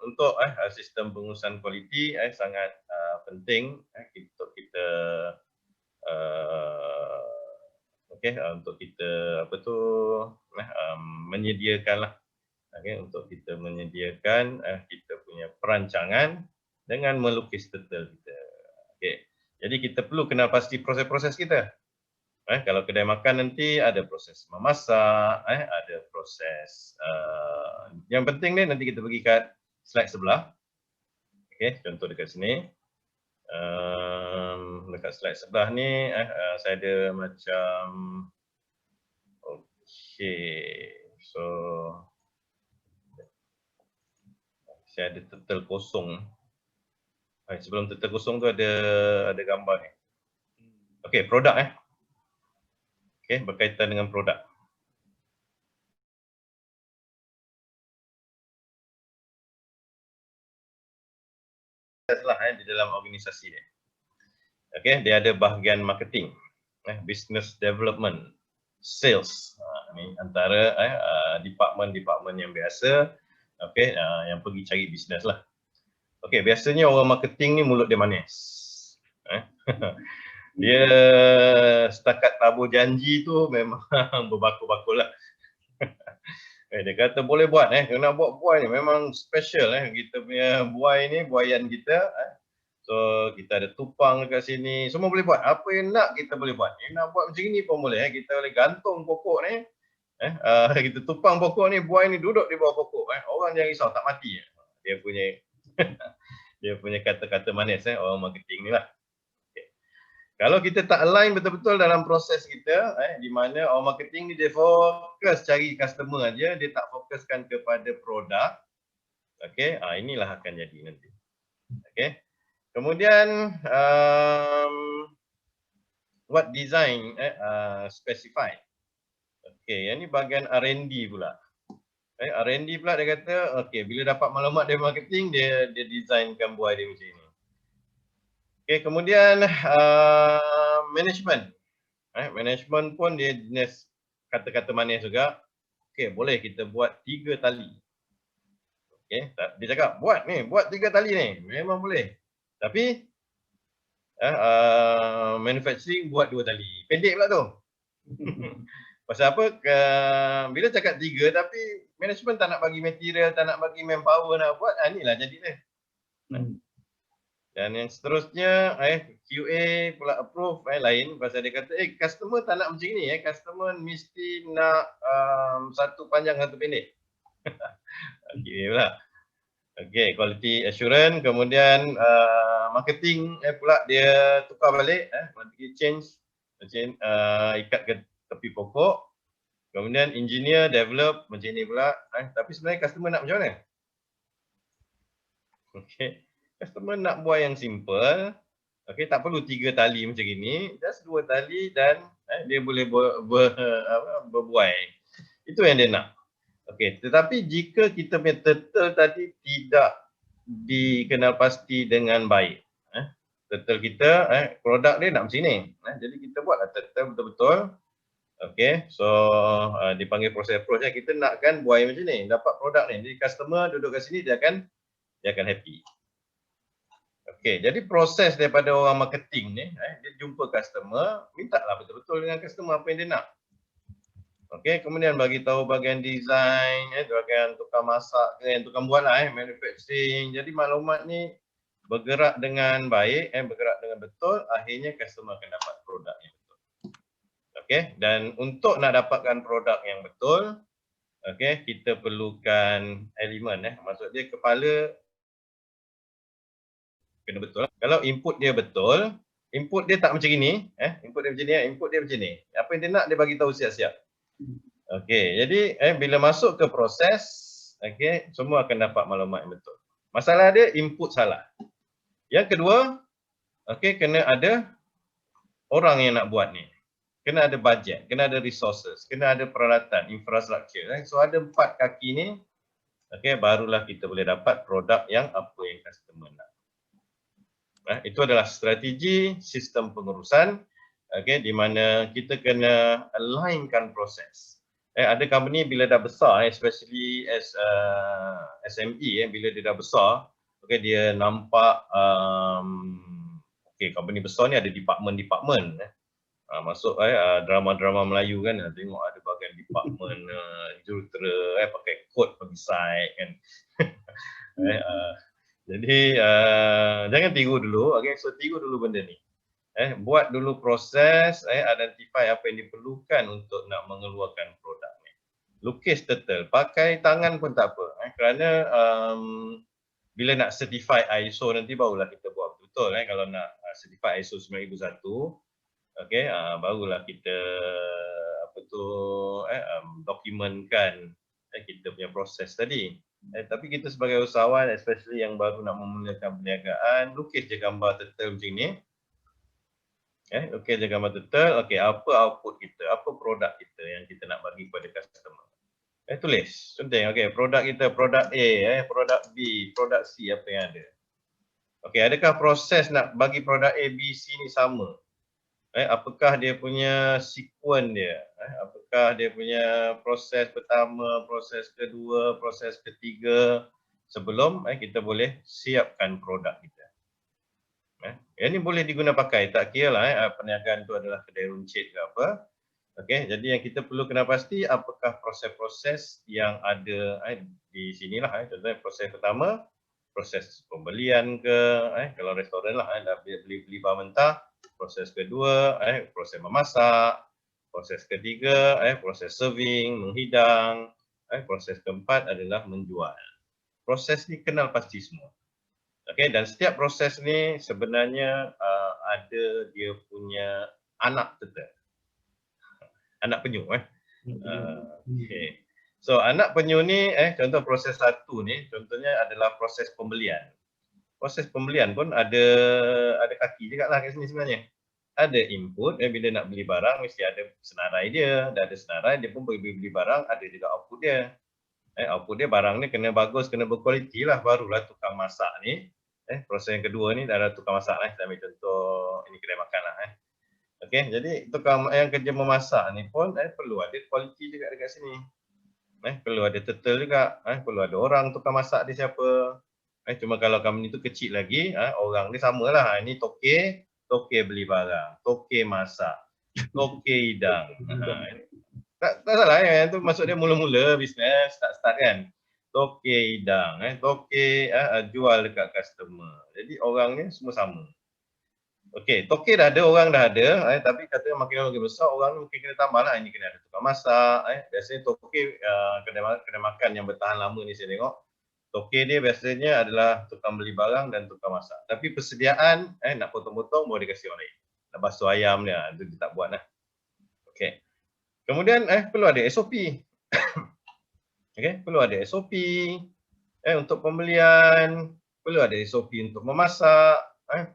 untuk sistem pengurusan kualiti sangat penting untuk kita untuk kita menyediakanlah untuk kita menyediakan kita punya perancangan dengan melukis detail kita. Jadi kita perlu kenal pasti proses-proses kita. Kalau kedai makan nanti ada proses memasak, ada proses yang penting ni nanti kita pergi kat slide sebelah. Contoh dekat sini. Dekat slide sebelah ni saya ada macam so saya ada detail kosong. Sebelum detail kosong tu ada gambar ni. Produk berkaitan dengan produk. Di dalam organisasi dia. Dia ada bahagian marketing, business development, sales. Ni antara department-department yang biasa yang pergi cari bisnes lah. Biasanya orang marketing ni mulut dia manis. Dia setakat tabur janji tu memang berbakul-bakul lah. Dia kata boleh buat kena buat buai ni memang special kita punya buai ni, buaian kita. So kita ada tupang dekat sini, semua boleh buat. Apa yang nak kita boleh buat. Nak buat macam ni pun boleh. Kita boleh gantung pokok ni. Kita tupang pokok ni, buai ni duduk di bawah pokok. Orang jangan risau, tak mati. Dia punya dia punya kata-kata manis orang marketing ni lah. Kalau kita tak align betul-betul dalam proses kita, di mana orang marketing ni dia fokus cari customer aja, dia tak fokuskan kepada produk. Inilah akan jadi nanti. Kemudian what design specified. Yang ni bahagian R&D pula. R&D pula dia kata, bila dapat maklumat dari marketing, dia designkan buai dia macam ni. Kemudian management. Management pun dia jenis kata-kata manis juga. Boleh kita buat 3 tali. Dia cakap, buat 3 tali ni. Memang boleh. Tapi manufacturing buat 2 tali. Pendek pula tu. Pasal apa? Bila cakap 3 tapi management tak nak bagi material, tak nak bagi manpower nak buat, inilah jadi dia. Dan yang seterusnya QA pula approve lain pasal dia kata customer tak nak macam ni customer mesti nak satu panjang satu pendek. QA pula. Quality assurance, kemudian marketing pula dia tukar balik marketing change ikat ke tepi pokok. Kemudian engineer develop macam ni pula tapi sebenarnya customer nak macam mana? Customer nak buat yang simple, Okey, tak perlu 3 tali macam ini, just 2 tali dan dia boleh berbuai. Itu yang dia nak. Okey, tetapi jika kita punya turtle tadi tidak dikenal pasti dengan baik, turtle kita produk dia nak macam ni. Jadi kita buatlah turtle betul-betul. Okey, so dipanggil proses approach, kita nakkan buai macam ni, dapat produk ni. Jadi customer duduk kat sini dia akan happy. Okey, jadi proses daripada orang marketing ni, dia jumpa customer, mintalah betul-betul dengan customer apa yang dia nak. Okey, kemudian bagi tahu bahagian design, bahagian tukang masak, tukang buat lah, manufacturing. Jadi maklumat ni bergerak dengan baik, bergerak dengan betul, akhirnya customer akan dapat produk yang betul. Okey, dan untuk nak dapatkan produk yang betul, okey, kita perlukan elemen, maksud dia kepala kena betul. Kalau input dia betul, input dia tak macam ini, input dia macam ni, input dia macam ni. Apa yang dia nak dia bagi tahu siap-siap. Okey, jadi bila masuk ke proses, okey, semua akan dapat maklumat yang betul. Masalah dia input salah. Yang kedua, okey, kena ada orang yang nak buat ni. Kena ada budget, kena ada resources, kena ada peralatan, infrastruktur. So ada 4 kaki ni, okey, barulah kita boleh dapat produk yang apa yang customer nak. Itu adalah strategi sistem pengurusan, okey, di mana kita kena alignkan proses. Ada company bila dah besar, especially as SME, bila dia dah besar, okey, dia nampak okey, company besar ni ada department. Masuk drama-drama Melayu kan, tengok ada bahagian department jurutera, pakai kod pergi site kan. Jadi jangan tiru dulu, okey, so tiru dulu benda ni. Buat dulu proses, identify apa yang diperlukan untuk nak mengeluarkan produk ni. Lukis turtle, pakai tangan pun tak apa, kerana bila nak certify ISO nanti barulah kita buat betul. Kalau nak certify ISO 9001, okey, barulah kita dokumentkan kita punya proses tadi. Tapi kita sebagai usahawan, especially yang baru nak memulakan perniagaan, lukis je gambar turtle macam ni. Lukis je gambar turtle, okey, apa output kita, apa produk kita yang kita nak bagi kepada customer. Tulis, penting, okey, produk kita, produk A, produk B, produk C, apa yang ada. Okey, adakah proses nak bagi produk A, B, C ni sama? Apakah dia punya sequence dia? Apakah dia punya proses pertama, proses kedua, proses ketiga sebelum kita boleh siapkan produk kita. Yang ni boleh diguna pakai, tak kira lah perniagaan tu adalah kedai runcit ke apa. Okey, jadi yang kita perlu kena pasti apakah proses-proses yang ada di sinilah. Contohnya proses pertama, proses pembelian ke, kalau restoran lah, dah beli bahan mentah. Proses kedua, proses memasak. Proses ketiga, proses serving, menghidang. Proses keempat adalah menjual. Proses ni kenal pasti semua. Okey, dan setiap proses ni sebenarnya ada dia punya anak turtle. Anak penyu. Okey. So anak penyu ni, contoh proses satu ni, contohnya adalah proses pembelian. Proses pembelian pun ada kaki juga lah kat sini sebenarnya. Ada input, bila nak beli barang mesti ada senarai dia. Dah ada senarai, dia pun pergi beli barang, ada juga output dia. Output dia barang ni kena bagus, kena berkualiti lah, barulah tukang masak ni. Proses yang kedua ni adalah tukang masak. Kita ambil contoh, ini kedai makan lah. Okey, jadi tukang yang kerja memasak ni pun perlu ada kualiti juga dekat sini. Perlu ada turtle juga, perlu ada orang tukang masak dia siapa. Cuma kalau company tu kecil lagi, orang ni samalah. Ini toke beli barang, toke masak, toke hidang. Tak salah itu maksud dia mula-mula bisnes, start kan. Toke hidang, toke jual dekat customer. Jadi orang ni semua sama. Okey, toke dah ada, orang dah ada, tapi katanya makin besar, orang ni mungkin kena tambah lah. Ini kena ada tukang masak. Biasanya toke kena makan yang bertahan lama ni saya tengok. Toke dia biasanya adalah tukang beli barang dan tukang masak. Tapi persediaan, nak potong-potong boleh dikasih orang lain. Nak basuh ayam dia, itu dia tak buat lah. Okey. Kemudian perlu ada SOP. Okey, perlu ada SOP untuk pembelian, perlu ada SOP untuk memasak,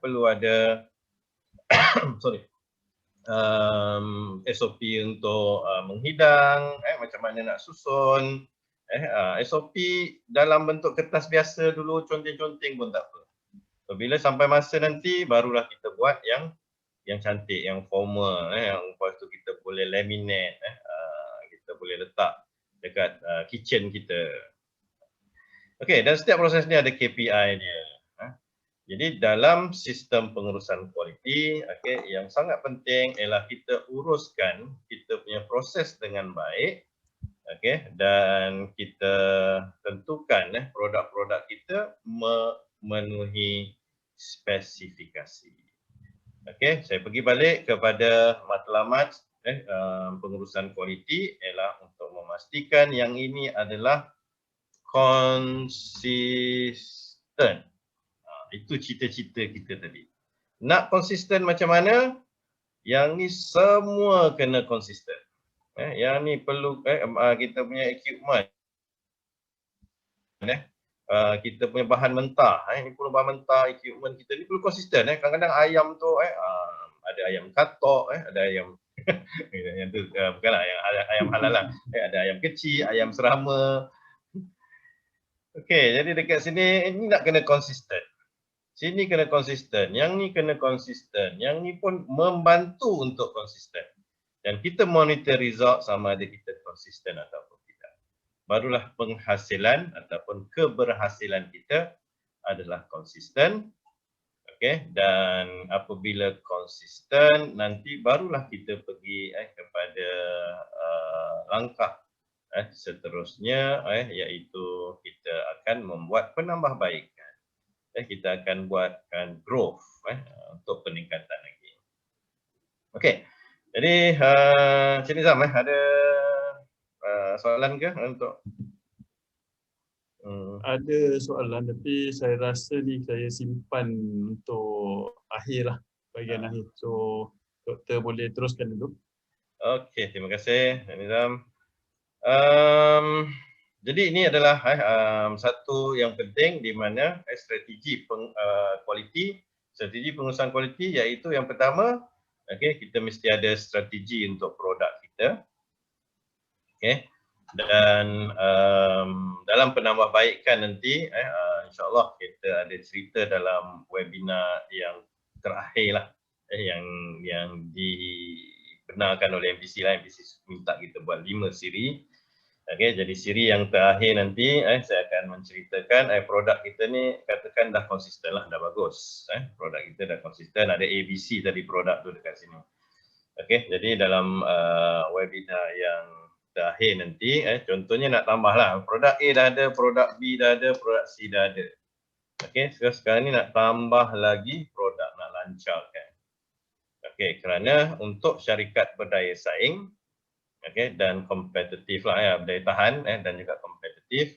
perlu ada sorry, SOP untuk menghidang, macam mana nak susun, SOP dalam bentuk kertas biasa dulu, conteng-conteng pun tak apa. So, bila sampai masa nanti barulah kita buat yang cantik, yang formal, yang lepas tu kita boleh laminate, kita boleh letak dekat kitchen kita. Okey, dan setiap proses ni ada KPI dia. Jadi dalam sistem pengurusan kualiti, yang sangat penting ialah kita uruskan kita punya proses dengan baik, dan kita tentukan produk-produk kita memenuhi spesifikasi. Saya pergi balik kepada matlamat pengurusan kualiti ialah untuk memastikan yang ini adalah konsisten. Itu cita-cita kita tadi. Nak konsisten macam mana? Yang ni semua kena konsisten. Yang ni perlu kita punya equipment. Kita punya bahan mentah. Ini perlu bahan mentah, equipment kita ni perlu konsisten. Kadang-kadang ayam tu ada ayam katok, ada ayam yang tu bukanlah ayam halal lah. Ada ayam kecil, ayam serama. Okey, jadi dekat sini ini nak kena konsisten. Sini kena konsisten, yang ni kena konsisten, yang ni pun membantu untuk konsisten. Dan kita monitor result sama ada kita konsisten ataupun tidak. Barulah penghasilan ataupun keberhasilan kita adalah konsisten. Dan apabila konsisten, nanti barulah kita pergi kepada langkah seterusnya, iaitu kita akan membuat penambahbaikan. Kita akan buatkan growth untuk peningkatan lagi. Okey, jadi Cik Nizam ada soalan ke untuk? Ada soalan tapi saya rasa ni saya simpan untuk akhir lah, bahagian akhir. So doktor boleh teruskan dulu. Okey, terima kasih Cik Nizam. Jadi ini adalah satu yang penting di mana strategi kualiti, strategi pengurusan kualiti iaitu yang pertama, kita mesti ada strategi untuk produk kita. Dan dalam penambahbaikan nanti, insyaAllah kita ada cerita dalam webinar yang terakhir lah, yang dibenarkan oleh MPC lah. MPC minta kita buat 5 siri. Jadi siri yang terakhir nanti saya akan menceritakan produk kita ni katakan dah konsisten lah, dah bagus. Produk kita dah konsisten, ada ABC tadi produk tu dekat sini. Jadi dalam webinar yang terakhir nanti, contohnya nak tambah lah, produk A dah ada, produk B dah ada, produk C dah ada. Sekarang ni nak tambah lagi produk, nak lancarkan. Kerana untuk syarikat berdaya saing, dan kompetitif lah, berdaya tahan dan juga kompetitif,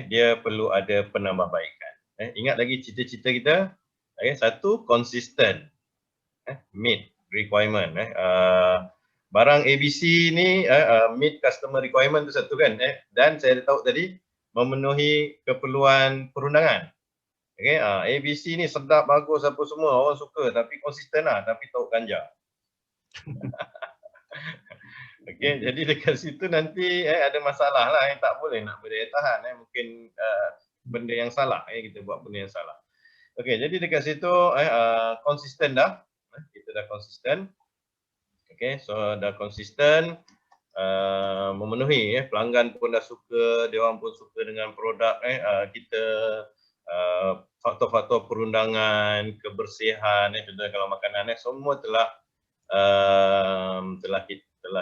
dia perlu ada penambahbaikan. Ingat lagi cita-cita kita, satu, konsisten, meet requirement. Barang ABC ni meet customer requirement tu satu kan, dan saya tahu tadi memenuhi keperluan perundangan. ABC ni sedap, bagus apa semua, orang suka, tapi konsisten lah, tapi tahu ganja. Jadi dekat situ nanti ada masalah lah, tak boleh nak berdaya tahan, mungkin benda yang salah, kita buat benda yang salah. Jadi dekat situ konsisten dah, kita dah konsisten. So dah konsisten, memenuhi, pelanggan pun dah suka, dia orang pun suka dengan produk kita, faktor-faktor perundangan, kebersihan, contohnya kalau makanan semua telah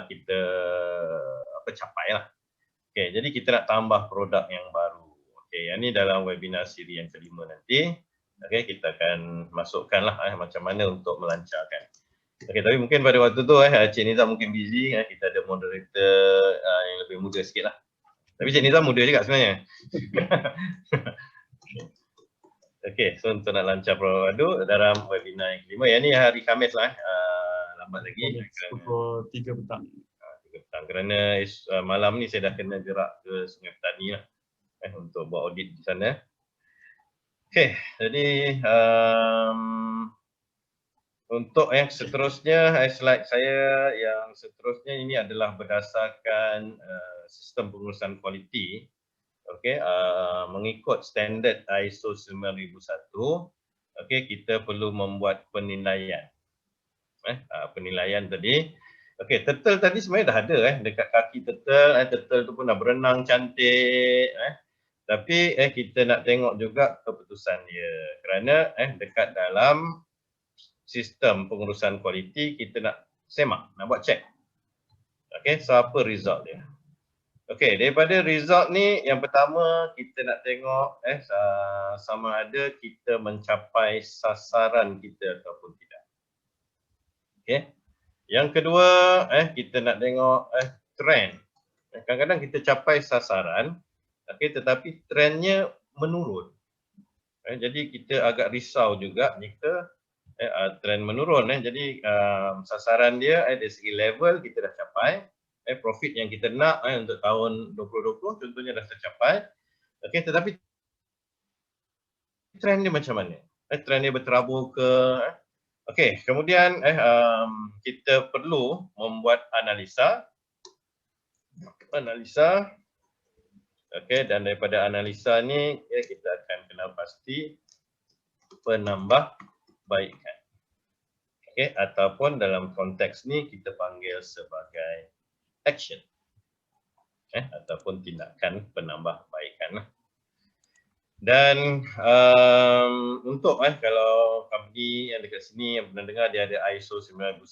kita capai lah. Jadi kita nak tambah produk yang baru. Yang ni dalam webinar siri yang kelima nanti, kita akan masukkan lah macam mana untuk melancarkan. Tapi mungkin pada waktu tu Cik Nizam mungkin busy, kita ada moderator yang lebih muda sikit lah. Tapi Cik Nizam muda juga sebenarnya. So untuk nak lancar produk dalam webinar yang kelima, yang ni hari Khamis lah, lambat lagi. Pukul 3 petang. 3 petang, kerana malam ni saya dah kena gerak ke Sungai Petani lah, untuk buat audit di sana. Jadi untuk yang seterusnya, slide saya yang seterusnya ini adalah berdasarkan sistem pengurusan kualiti. Okey, mengikut standard ISO 9001, okey, kita perlu membuat penilaian. Penilaian tadi. Okey, turtle tadi sebenarnya dah ada dekat kaki turtle, turtle tu pun dah berenang cantik Tapi kita nak tengok juga keputusan dia. Kerana dekat dalam sistem pengurusan kualiti kita nak semak, nak buat check. Okey, so apa result dia? Okey, daripada result ni yang pertama kita nak tengok sama ada kita mencapai sasaran kita ataupun tidak. Okey. Yang kedua kita nak tengok trend. Kadang-kadang kita capai sasaran tetapi trendnya menurun. Jadi kita agak risau juga jika trend menurun. Jadi sasaran dia dari segi level kita dah capai. Profit yang kita nak untuk tahun 2020 contohnya dah tercapai. Tetapi trend dia macam mana? Trend dia berterabur ke? Kemudian kita perlu membuat analisa. Dan daripada analisa ni kita akan kenal pasti penambahbaikan. Ataupun dalam konteks ni kita panggil sebagai action. Ataupun tindakan penambahbaikan. Dan untuk kalau company yang dekat sini yang pernah dengar dia ada ISO 9001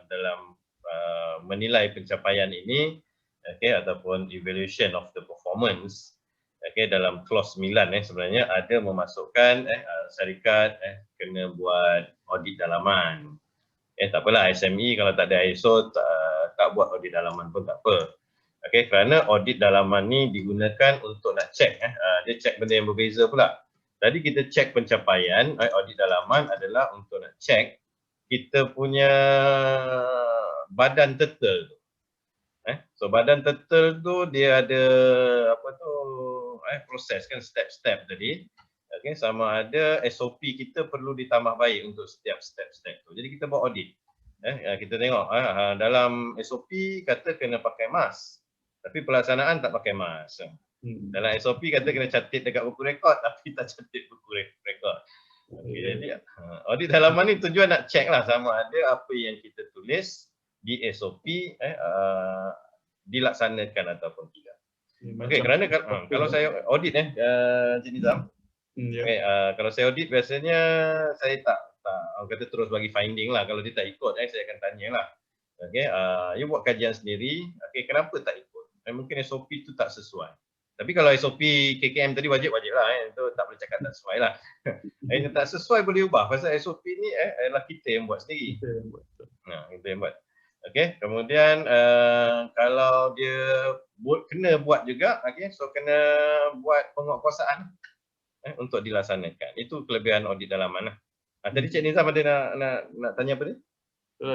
dalam menilai pencapaian ini ataupun evaluation of the performance dalam clause 9 sebenarnya ada memasukkan syarikat kena buat audit dalaman. Tak apalah SME kalau tak ada ISO tak buat audit dalaman pun tak apa. Kerana audit dalaman ni digunakan untuk nak check dia check benda yang berbeza pula. Tadi kita check pencapaian, audit dalaman adalah untuk nak check kita punya badan turtle tu. So badan turtle tu dia ada proses kan step-step tadi. Sama ada SOP kita perlu ditambah baik untuk setiap step-step tu. Jadi kita buat audit. Kita tengok dalam SOP kata kena pakai mask. Tapi pelaksanaan tak pakai mask. Dalam SOP kata kena catat dekat buku rekod tapi tak catat buku rekod. Jadi audit dalaman ni tujuan nak check lah sama ada apa yang kita tulis di SOP dilaksanakan ataupun tidak. Kerana kalau saya audit Encik Nizam, kalau saya audit biasanya saya tak orang kata terus bagi finding lah. Kalau dia tak ikut saya akan tanya lah. You buat kajian sendiri, kenapa tak ikut? Mungkin SOP tu tak sesuai. Tapi kalau SOP KKM tadi wajib lah itu tak boleh cakap tak sesuai lah. Yang tak sesuai boleh ubah pasal SOP ni adalah kita yang buat sendiri. Kita yang buat. Kemudian kalau dia kena buat juga, so kena buat penguatkuasaan untuk dilaksanakan. Itu kelebihan audit dalaman lah. Tadi Cik Nizam ada nak tanya apa dia?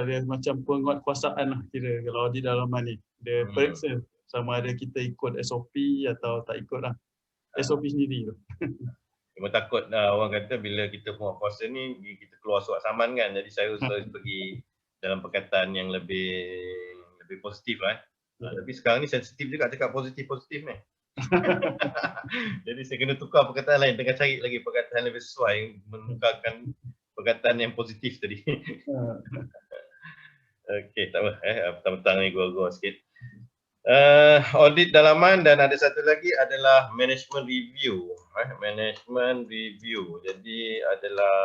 Dia macam penguatkuasaan lah kira kalau audit dalaman ni. Dia periksa sama ada kita ikut SOP atau tak ikut lah. SOP sendiri tu. Cuma takut orang kata bila kita penguatkuasa ni kita keluar surat saman kan. Jadi saya harus pergi dalam perkataan yang lebih positif lah. Tapi sekarang ni sensitif juga cakap positif-positif ni. Jadi saya kena tukar perkataan lain tengah cari lagi perkataan lebih sesuai menukarkan perkataan yang positif tadi. Tak apa petang-petang ni gua sikit. Audit dalaman dan ada satu lagi adalah management review. Management review. Jadi adalah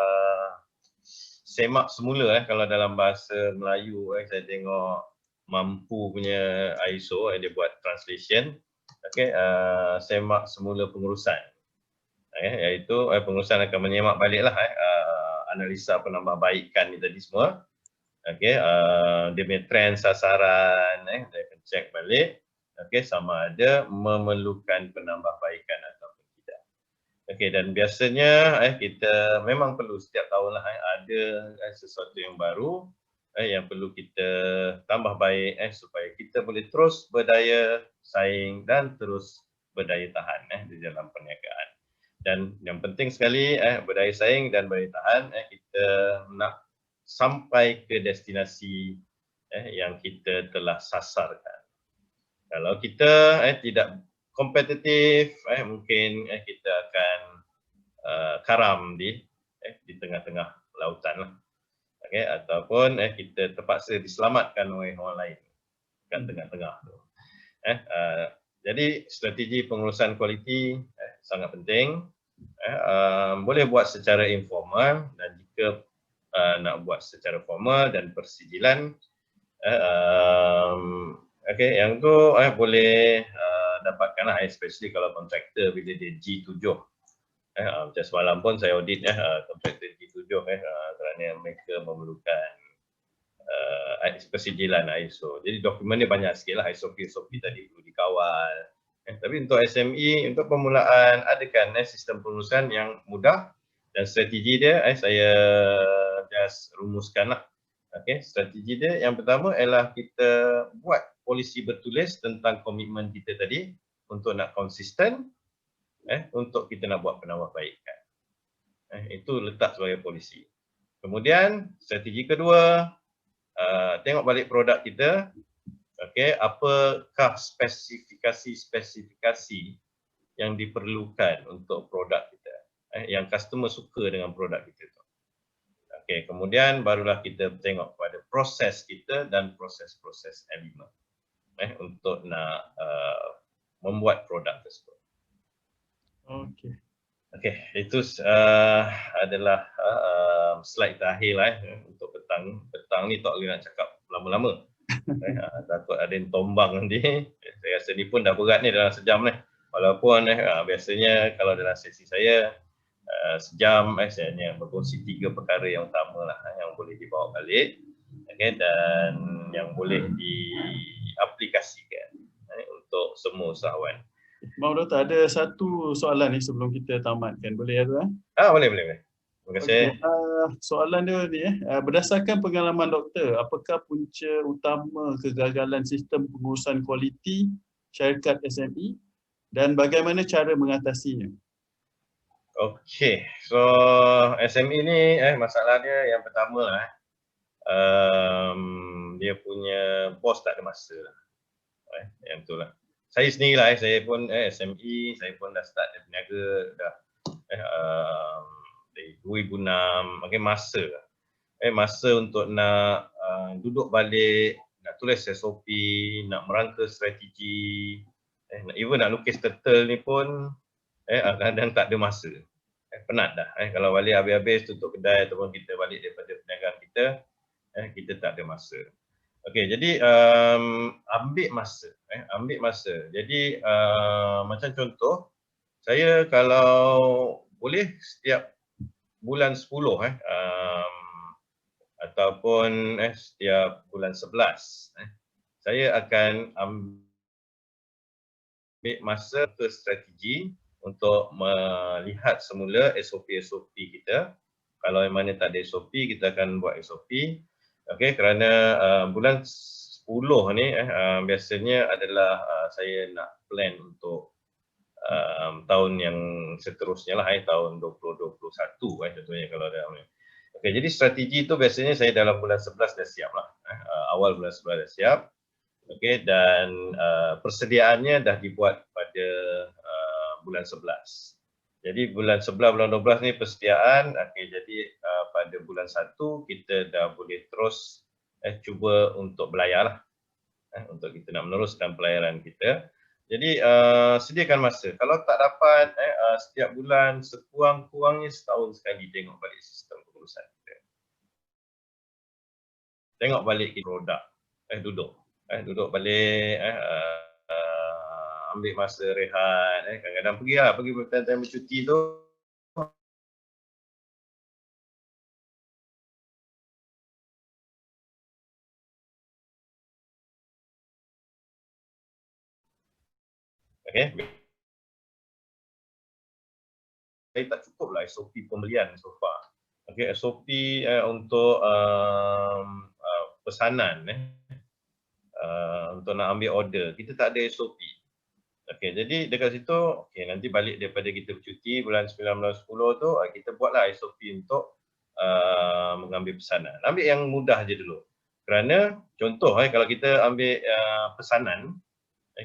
semak semula kalau dalam bahasa Melayu saya tengok mampu punya ISO dia buat translation. Semak semula pengurusan. Iaitu pengurusan akan menyemak baliklah analisa penambahbaikan ni tadi semua. Dia punya trend sasaran dia akan check balik sama ada memerlukan penambahbaikan ataupun tidak. Dan biasanya kita memang perlu setiap tahun lah ada sesuatu yang baru yang perlu kita tambah baik supaya kita boleh terus berdaya saing dan terus berdaya tahan di dalam perniagaan. Dan yang penting sekali berdaya saing dan berdaya tahan kita nak sampai ke destinasi yang kita telah sasarkan. Kalau kita tidak kompetitif, mungkin kita akan karam di tengah-tengah lautan lah. Okay, ataupun kita terpaksa diselamatkan oleh orang lain kat tengah-tengah tu. Jadi strategi pengurusan kualiti sangat penting. Boleh buat secara informal dan jika nak buat secara formal dan persijilan, okay, yang tu boleh dapatkanlah, especially kalau kontraktor bila dia G7. Macam semalam pun saya audit kontraktor G7 kerana mereka memerlukan persijilan ISO. Jadi dokumen dia banyak sikit lah, SOP tadi perlu dikawal. Tapi untuk SME, untuk permulaan, adakan sistem pengurusan yang mudah dan strategi dia saya just rumuskan lah. Okay, strategi dia yang pertama ialah kita buat polisi bertulis tentang komitmen kita tadi untuk nak konsisten, untuk kita nak buat penambahbaikan. Itu letak sebagai polisi. Kemudian strategi kedua, tengok balik produk kita, okay, apakah spesifikasi yang diperlukan untuk produk kita, yang customer suka dengan produk kita tu. Okay, kemudian barulah kita tengok pada proses kita dan proses-proses elemen untuk nak membuat produk tersebut. Okey. Okey, itu adalah slide terakhir lah untuk petang. Petang ni tak boleh nak cakap lama-lama. Takut ada yang tombang nanti. Saya rasa ni pun dah berat ni dalam sejam ni. Walaupun biasanya kalau dalam sesi saya sejam saya hanya berkongsi 3 perkara yang utama lah yang boleh dibawa balik, okay, dan yang boleh diaplikasikan untuk semua usahawan. Maaf doktor, ada satu soalan ni sebelum kita tamatkan. Boleh ya tu? Boleh. Terima kasih. Soalan dia ni berdasarkan pengalaman doktor, apakah punca utama kegagalan sistem pengurusan kualiti syarikat SME dan bagaimana cara mengatasinya? Okey, so SME ni masalah dia yang pertama lah dia punya bos tak ada masa lah. Yang tu lah. Saya sendirilah saya pun SME, saya pun dah start berniaga dah dari 2006, makin masa lah. Masa untuk nak duduk balik, nak tulis SOP, nak merangka strategi, even nak lukis turtle ni pun kadang-kadang tak ada masa. Penat dah. Kalau balik habis-habis tutup kedai ataupun kita balik daripada perniagaan kita, kita tak ada masa. Okey, jadi ambil masa. Jadi macam contoh, saya kalau boleh setiap bulan 10 ataupun setiap bulan 11 saya akan ambil masa ke strategi untuk melihat semula SOP kita. Kalau yang mana tak ada SOP, kita akan buat SOP. Okey, kerana bulan 10 ni biasanya adalah saya nak plan untuk tahun yang seterusnya lah, tahun 2021 contohnya kalau ada. Okey, jadi strategi tu biasanya saya dalam bulan 11 dah siap lah. Awal bulan 11 dah siap. Okey, dan persediaannya dah dibuat pada bulan 11. Jadi bulan 11, bulan 12 ni persediaan. Okey, jadi pada bulan 1 kita dah boleh terus cuba untuk belayar lah. Untuk kita nak meneruskan pelayaran kita. Jadi sediakan masa. Kalau tak dapat setiap bulan sekurang-kurangnya setahun sekali tengok balik sistem pengurusan kita. Tengok balik produk. Duduk balik ambil masa rehat, kadang-kadang pergi time bercuti tu. Okey. Saya tak cukup lah SOP pembelian so far. Okey, SOP untuk pesanan untuk nak ambil order, kita tak ada SOP. Okey, jadi dekat situ, okey, nanti balik daripada kita bercuti bulan 9, bulan 10 tu, kita buatlah SOP untuk mengambil pesanan. Ambil yang mudah je dulu. Kerana contoh kalau kita ambil pesanan,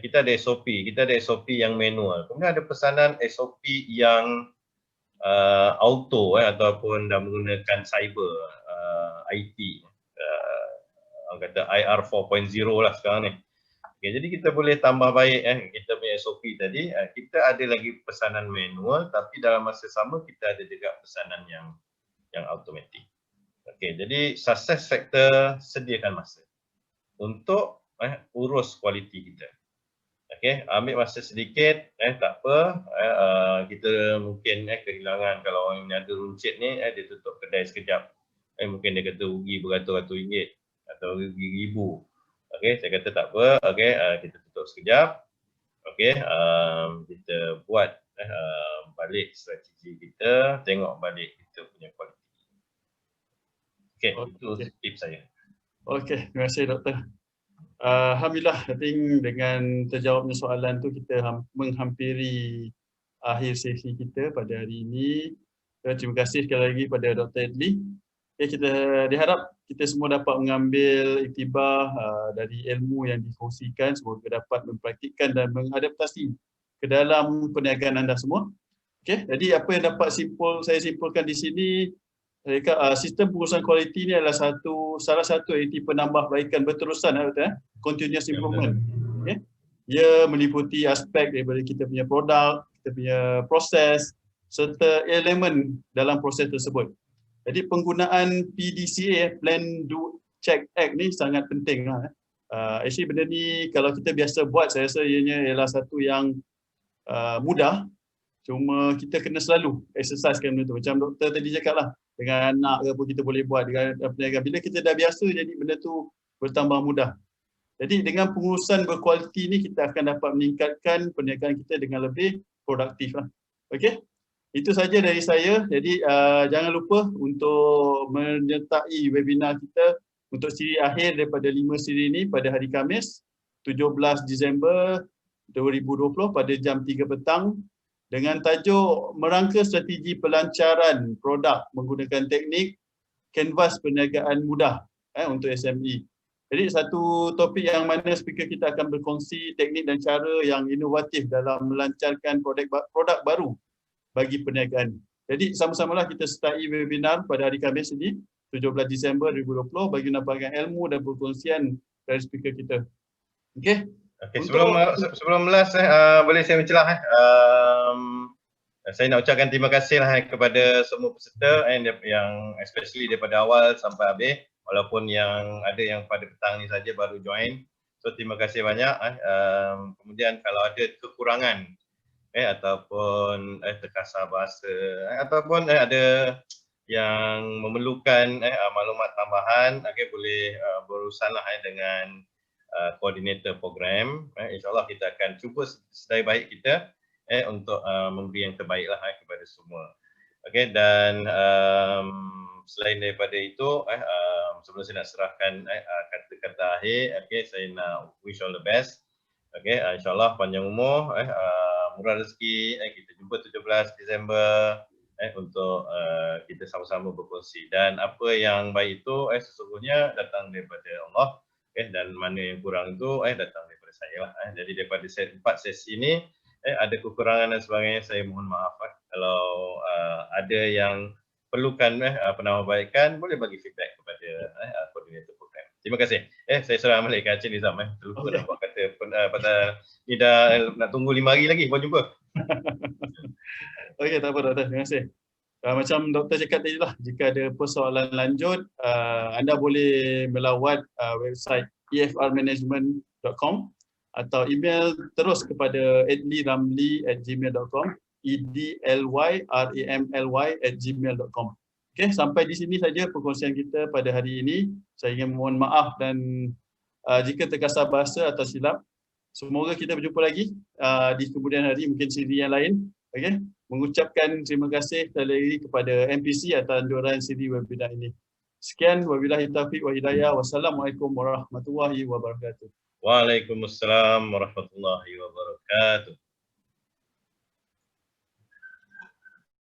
kita ada SOP, kita ada SOP yang manual. Kemudian ada pesanan SOP yang auto ataupun dah menggunakan cyber, IT. Orang kata IR 4.0 lah sekarang ni. Okay, jadi kita boleh tambah baik kita punya SOP tadi, kita ada lagi pesanan manual tapi dalam masa sama kita ada juga pesanan yang automatik. Okey, jadi success factor sediakan masa untuk urus kualiti kita. Okey, ambil masa sedikit, tak apa, kita mungkin kehilangan kalau orang yang ada runcit ni dia tutup kedai sekejap. Mungkin dia kata rugi beratus-ratus ringgit atau rugi ribu. Okey, saya kata tak apa, okey, kita tutup sekejap. Okey, kita buat balik strategi kita, tengok balik kita punya kualiti. Okey, itu tips saya. Okey, terima kasih Doktor. Alhamdulillah, I think dengan terjawabnya soalan tu kita menghampiri akhir sesi kita pada hari ini. Terima kasih sekali lagi pada Dr. Adli. Okay, kita diharap kita semua dapat mengambil iktibar dari ilmu yang dikongsikan, semoga dapat mempraktikkan dan mengadaptasi ke dalam perniagaan anda semua. Okay, jadi apa yang dapat saya simpulkan di sini, sistem pengurusan kualiti ini adalah salah satu aktiviti penambahbaikan berterusan, continuous improvement. Okay. Ia meliputi aspek daripada kita punya produk, kita punya proses, serta elemen dalam proses tersebut. Jadi penggunaan PDCA, Plan, Do, Check, Act ni sangat penting. Actually benda ni kalau kita biasa buat, saya rasa ianya ialah satu yang mudah. Cuma kita kena selalu exercisekan benda tu. Macam doktor tadi cakap lah, dengan anak ke pun kita boleh buat, dengan perniagaan. Bila kita dah biasa, jadi benda tu bertambah mudah. Jadi dengan pengurusan berkualiti ni, kita akan dapat meningkatkan perniagaan kita dengan lebih produktif. Okey? Itu saja dari saya. Jadi jangan lupa untuk menyertai webinar kita untuk siri akhir daripada 5 siri ini pada hari Khamis 17 Disember 2020 pada jam 3 petang dengan tajuk merangka strategi pelancaran produk menggunakan teknik kanvas perniagaan mudah untuk SME. Jadi satu topik yang mana speaker kita akan berkongsi teknik dan cara yang inovatif dalam melancarkan produk baru bagi perniagaan. Jadi sama-samalah kita sertai webinar pada hari Khamis ini 17 Disember 2020 bagi mendapatkan ilmu dan perkongsian dari speaker kita. Okey. Okey, sebelum melas boleh saya mencelah saya nak ucapkan terima kasih kepada semua peserta yang especially daripada awal sampai habis, walaupun yang ada yang pada petang ni saja baru join. So terima kasih banyak. Kemudian kalau ada kekurangan ataupun terkasar bahasa ataupun ada yang memerlukan maklumat tambahan, boleh berurusanlah dengan koordinator program. InsyaAllah kita akan cuba sedaya baik kita untuk memberi yang terbaiklah kepada semua. Okey, dan selain daripada itu, sebelum saya nak serahkan kata-kata akhir, saya nak wish all the best. Okey, insyaAllah panjang umur, murah rezeki, kita jumpa 17 Disember untuk kita sama-sama berkongsi. Dan apa yang baik itu sesungguhnya datang daripada Allah, dan mana yang kurang itu datang daripada saya lah. Jadi daripada 4 sesi ini ada kekurangan dan sebagainya, saya mohon maaf. Kalau ada yang perlukan penambahbaikan, boleh bagi feedback kepada koordinator program. Terima kasih. Saya serah balik ke Encik Nizam. Terlupa nak buat kata pasal ni dah nak tunggu 5 hari lagi buat jumpa. Okey, tak apa doktor. Terima kasih. Macam doktor cakap tadi lah, jika ada persoalan lanjut, anda boleh melawat website efrmanagement.com atau email terus kepada edlyramli@gmail.com, edlyramly@gmail.com. Okey, sampai di sini saja perkongsian kita pada hari ini. Saya ingin mohon maaf dan jika terkasar bahasa atau silap. Semoga kita berjumpa lagi di kemudian hari, mungkin siri yang lain. Okey, mengucapkan terima kasih sekali lagi kepada MPC atas anjuran siri webinar ini. Sekian, wabillahi taufiq wa hidayah. Wassalamualaikum warahmatullahi wabarakatuh. Waalaikumsalam warahmatullahi wabarakatuh.